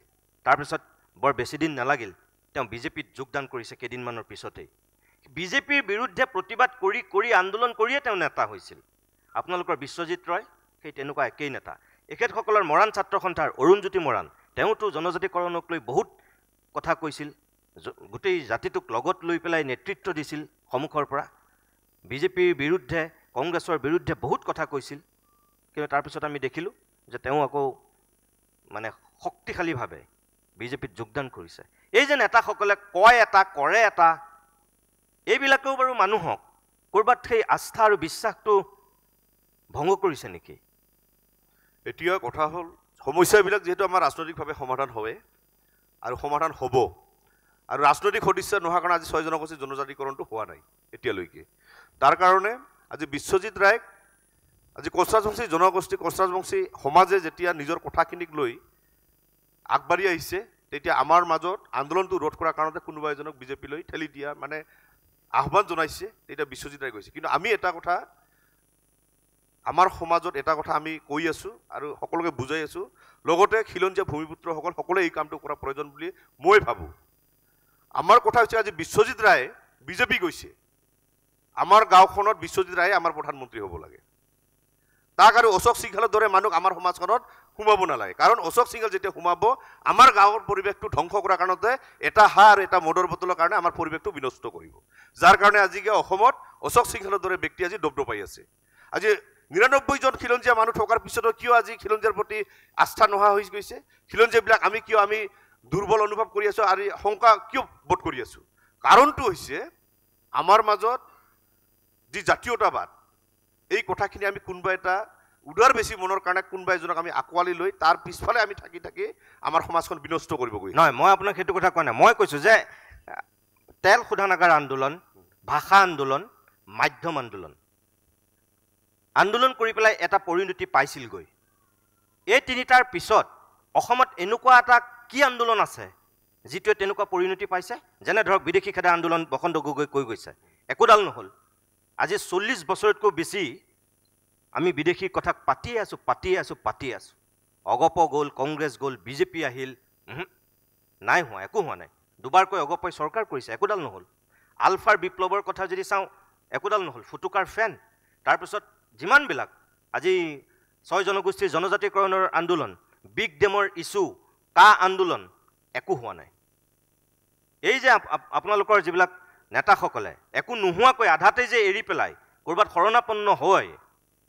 তাৰপিছত বৰ বেছিদিন নালাগিল তেওঁ বিজেপিত যোগদান কৰিছে কেইদিনমানৰ পিছতেই। বিজেপিৰ বিৰুদ্ধে প্ৰতিবাদ কৰি কৰি আন্দোলন কৰিয়ে তেওঁ নেতা হৈছিল। আপোনালোকৰ বিশ্বজিৎ ৰয় সেই তেনেকুৱা একেই নেতা। এখেতসকলৰ মৰাণ ছাত্ৰ সন্থাৰ অৰুণজ্যোতি মৰাণ তেওঁতো জনজাতিকৰণক লৈ বহুত কথা কৈছিল, গোটেই জাতিটোক লগত লৈ পেলাই নেতৃত্ব দিছিল সন্মুখৰ পৰা। বিজেপিৰ বিৰুদ্ধে কংগ্ৰেছৰ বিৰুদ্ধে বহুত কথা কৈছিল। কিন্তু তাৰপিছত আমি দেখিলোঁ যে তেওঁ আকৌ মানে শক্তিশালীভাৱে বিজেপিত যোগদান কৰিছে। এই যে নেতাসকলে কয় এটা কৰে এটা, এইবিলাকেও বাৰু মানুহক ক'ৰবাত সেই আস্থা আৰু বিশ্বাসটো ভংগ কৰিছে নেকি? এতিয়া কথা হ'ল সমস্যাবিলাক যিহেতু আমাৰ ৰাজনৈতিকভাৱে সমাধান হয় আৰু সমাধান হ'ব, আৰু ৰাজনৈতিক সদিচ্ছা নোহোৱাৰ কাৰণে আজি 6 জনগোষ্ঠীৰ জনজাতিকৰণটো হোৱা নাই এতিয়ালৈকে। তাৰ কাৰণে আজি বিশ্বজিৎ ৰায়ক আজি কোচ ৰাজবংশী জনগোষ্ঠী কোচ ৰাজবংশী সমাজে যেতিয়া নিজৰ কথাখিনিক লৈ আগবাঢ়ি আহিছে তেতিয়া আমাৰ মাজত আন্দোলনটো ৰোধ কৰাৰ কাৰণতে কোনোবা এজনক বিজেপিলৈ ঠেলি দিয়া মানে আহ্বান জনাইছে, তেতিয়া বিশ্বজিৎ ৰায় গৈছে। কিন্তু আমি এটা কথা আমাৰ সমাজত এটা কথা আমি কৈ আছোঁ আৰু সকলোকে বুজাই আছোঁ, লগতে খিলঞ্জীয়া ভূমিপুত্ৰসকল সকলোৱে এই কামটো কৰা প্ৰয়োজন বুলি মই ভাবোঁ। আমাৰ কথা হৈছে আজি বিশ্বজিৎ ৰায়ে বিজেপি গৈছে, আমাৰ গাঁওখনত বিশ্বজিৎ ৰায়ে আমাৰ প্ৰধানমন্ত্ৰী হ'ব লাগে। তাক আৰু অশোক সিংহালৰ দৰে মানুহ আমাৰ সমাজখনত সোমাব নালাগে। কাৰণ অশোক সিংহাল যেতিয়া সোমাব আমাৰ গাঁৱৰ পৰিৱেশটো ধ্বংস কৰাৰ কাৰণতে এটা হাঁহ আৰু এটা মদৰ বটলৰ কাৰণে আমাৰ পৰিৱেশটো বিনষ্ট কৰিব, যাৰ কাৰণে আজিকে অসমত অশোক সিংহালৰ দৰে ব্যক্তি আজি দপদপাই আছে। আজি 99 জন খিলঞ্জীয়া মানুহ থকাৰ পিছতো কিয় আজি খিলঞ্জীয়াৰ প্ৰতি আস্থা নোহোৱা হৈ গৈছে? খিলঞ্জীয়াবিলাক আমি কিয় আমি দুৰ্বল অনুভৱ কৰি আছোঁ আৰু শংকা কিয় বোধ কৰি আছোঁ? কাৰণটো হৈছে আমাৰ মাজত যি জাতীয়তাবাদ, এই কথাখিনি আমি কোনোবা এটা উদাৰ বেছি মনৰ কাৰণে কোনোবা এজনক আমি আঁকোৱালি লৈ তাৰ পিছফালে আমি থাকি থাকি আমাৰ সমাজখন বিনষ্ট কৰিব গৈ। নহয়, মই আপোনাক সেইটো কথা কোৱা নাই। মই কৈছোঁ যে তেল শোধনাগাৰ আন্দোলন, ভাষা আন্দোলন, মাধ্যম আন্দোলন। আন্দোলন কৰি পেলাই এটা পৰিণতি পাইছিলগৈ। এই তিনিটাৰ পিছত অসমত এনেকুৱা এটা কি আন্দোলন আছে যিটোৱে তেনেকুৱা পৰিণতি পাইছে? যেনে ধৰক বিদেশী খেদা আন্দোলন বসন্ত গগৈ কৈ গৈছে, একোডাল নহ'ল। আজি 40 বছৰতকৈ বেছি আমি বিদেশীৰ কথা পাতিয়ে আছোঁ। অগপ গ'ল, কংগ্ৰেছ গ'ল, বিজেপি আহিল, নাই হোৱা, একো হোৱা নাই। দুবাৰকৈ অগপই চৰকাৰ কৰিছে, একোডাল নহ'ল। আলফাৰ বিপ্লৱৰ কথা যদি চাওঁ, একোডাল নহ'ল, ফুটুকাৰ ফেন। তাৰপিছত যিমানবিলাক আজি 6 জনগোষ্ঠীৰ জনজাতিকৰণৰ আন্দোলন, বিগ ডেমৰ ইছ্যু, কা আন্দোলন, একো হোৱা নাই। এই যে আপোনালোকৰ যিবিলাক নেতাসকলে একো নোহোৱাকৈ আধাতেই যে এৰি পেলাই ক'ৰবাত শৰণাপন্ন হয়,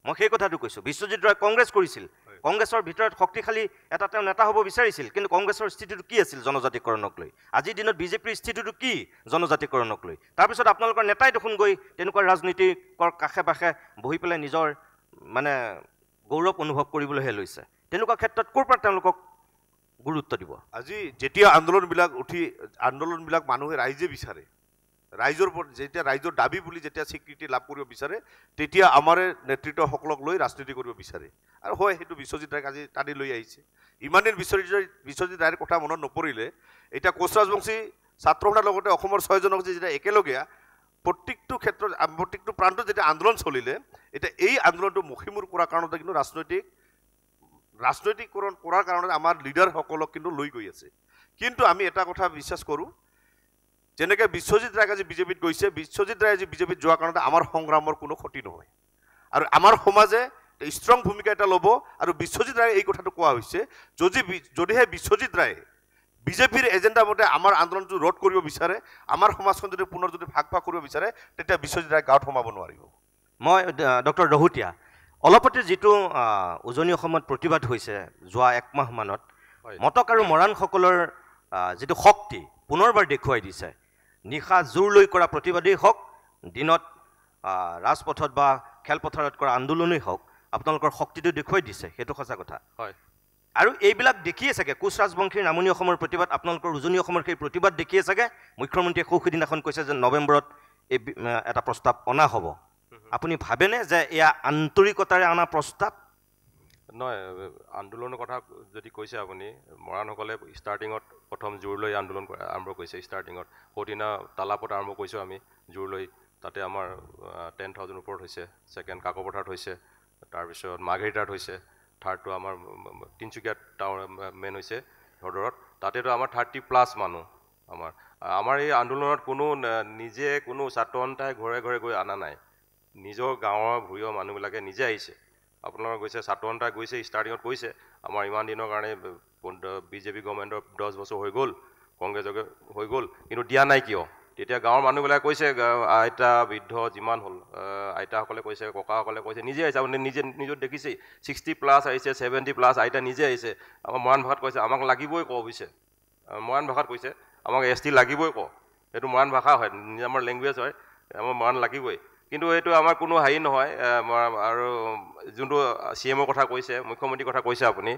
মই সেই কথাটো কৈছোঁ। বিশ্বজিৎ ৰায় কংগ্ৰেছ কৰিছিল, কংগ্ৰেছৰ ভিতৰত শক্তিশালী এটা তেওঁ নেতা হ'ব বিচাৰিছিল, কিন্তু কংগ্ৰেছৰ স্থিতিটো কি আছিল জনজাতিকৰণক লৈ? আজিৰ দিনত বিজেপিৰ স্থিতিটো কি জনজাতিকৰণক লৈ? তাৰপিছত আপোনালোকৰ নেতাই দেখোন গৈ তেনেকুৱা ৰাজনীতিকৰ কাষে পাশে বহি পেলাই নিজৰ মানে গৌৰৱ অনুভৱ কৰিবলৈহে লৈছে। তেনেকুৱা ক্ষেত্ৰত ক'ৰ পৰা তেওঁলোকক গুৰুত্ব দিব? আজি যেতিয়া আন্দোলনবিলাক মানুহে ৰাইজে বিচাৰে, ৰাইজৰ যেতিয়া ৰাইজৰ দাবী বুলি যেতিয়া স্বীকৃতি লাভ কৰিব বিচাৰে, তেতিয়া আমাৰ নেতৃত্বসকলক লৈ ৰাজনীতি কৰিব বিচাৰে। আৰু হয়, সেইটো বিশ্বজিৎ ৰায়ক আজি টানি লৈ আহিছে। ইমান দিন বিশ্বজিৎ ৰায়ৰ কথা মনত নপৰিলে এতিয়া কোচ ৰাজবংশী ছাত্ৰসন্থাৰ লগতে অসমৰ 6 জনগোষ্ঠী যেতিয়া একেলগে প্ৰত্যেকটো ক্ষেত্ৰত প্ৰত্যেকটো প্ৰান্তত যেতিয়া আন্দোলন চলিলে, এতিয়া এই আন্দোলনটো মুখিমূৰ কৰাৰ কাৰণতে কিন্তু ৰাজনৈতিকৰণ কৰাৰ কাৰণে আমাৰ লিডাৰসকলক কিন্তু লৈ গৈ আছে। কিন্তু আমি এটা কথা বিশ্বাস কৰোঁ, যেনেকৈ বিশ্বজিৎ ৰায় আজি বিজেপিত গৈছে, বিশ্বজিৎ ৰায় আজি বিজেপিত যোৱাৰ কাৰণে আমাৰ সংগ্ৰামৰ কোনো ক্ষতি নহয়। আৰু আমাৰ সমাজে ষ্ট্ৰং ভূমিকা এটা ল'ব। আৰু বিশ্বজিৎ ৰায়ে এই কথাটো কোৱা হৈছে, যদিহে বিশ্বজিৎ ৰায়ে বিজেপিৰ এজেণ্ডা মতে আমাৰ আন্দোলনটো ৰোধ কৰিব বিচাৰে, আমাৰ সমাজখন যদি পুনৰ ভাগ কৰিব বিচাৰে, তেতিয়া বিশ্বজিৎ ৰায় গাঁৱত সোমাব নোৱাৰিব। মই ডক্টৰ ৰহুতীয়া, অলপতে যিটো উজনি অসমত প্ৰতিবাদ হৈছে যোৱা 1 মাহমানত, মটক আৰু মৰাণসকলৰ যিটো শক্তি পুনৰবাৰ দেখুৱাই দিছে। নিশা জোৰ লৈ কৰা প্ৰতিবাদেই হওক, দিনত ৰাজপথত বা খেলপথাৰত কৰা আন্দোলনেই হওক, আপোনালোকৰ শক্তিটো দেখুৱাই দিছে, সেইটো সঁচা কথা। হয়। আৰু এইবিলাক দেখিয়ে চাগে কোচ ৰাজবংশীৰ নামনি অসমৰ প্ৰতিবাদ, আপোনালোকৰ উজনি অসমৰ সেই প্ৰতিবাদ দেখিয়ে চাগে মুখ্যমন্ত্ৰীয়ে সুদিনাখন কৈছে যে নৱেম্বৰত এই এটা প্ৰস্তাৱ অনা হ'ব। আপুনি ভাবেনে যে এয়া আন্তৰিকতাৰে অনা প্ৰস্তাৱ? নহয়, আন্দোলনৰ কথা যদি কৈছে আপুনি, মৰাণসকলে ষ্টাৰ্টিঙত প্ৰথম জোৰ লৈ আন্দোলন আৰম্ভ কৰিছে। ষ্টাৰ্টিঙত সৌদিনা তালাপত আৰম্ভ কৰিছোঁ আমি জোৰ লৈ, তাতে আমাৰ 10,000 ওপৰত হৈছে। ছেকেণ্ড কাকপথাৰত হৈছে, তাৰপিছত মাৰ্ঘেৰিটাত হৈছে, থাৰ্ডটো আমাৰ তিনিচুকীয়াত টাউন মেইন হৈছে সদৰত, তাতেতো আমাৰ 30+ মানুহ। আমাৰ এই আন্দোলনত নিজে কোনো ছাত্ৰ সন্থাই ঘৰে ঘৰে গৈ অনা নাই, নিজৰ গাঁৱৰ ভূঞৰ মানুহবিলাকে নিজে আহিছে। আপোনালোকৰ গৈছে, ছাত্ৰ সন্থা গৈছে, ষ্টাৰ্টিঙত কৈছে আমাৰ ইমান দিনৰ কাৰণে বিজেপি গভৰ্ণমেণ্টৰ 10 বছৰ হৈ গ'ল, কংগ্ৰেছকে হৈ গ'ল, কিন্তু দিয়া নাই কিয়? তেতিয়া গাঁৱৰ মানুহবিলাকে কৈছে, আইতা বৃদ্ধ যিমান হ'ল, আইতাসকলে কৈছে, ককাসকলে কৈছে, নিজে আহিছে। আপুনি নিজৰ দেখিছেই, 60+ আহিছে, 70+, আইতা নিজে আহিছে। আমাৰ মৰাণ ভাষাত কৈছে আমাক লাগিবই ক, অৱশ্যে মৰাণ ভাষাত কৈছে আমাক ST লাগিবই ক, সেইটো মৰাণ ভাষা হয়, আমাৰ লেংগুৱেজ হয়, আমাৰ মৰাণ লাগিবই। কিন্তু এইটো আমাৰ কোনো হেৰি নহয়। আৰু যোনটো CMৰ কথা কৈছে, মুখ্যমন্ত্ৰীৰ কথা কৈছে আপুনি,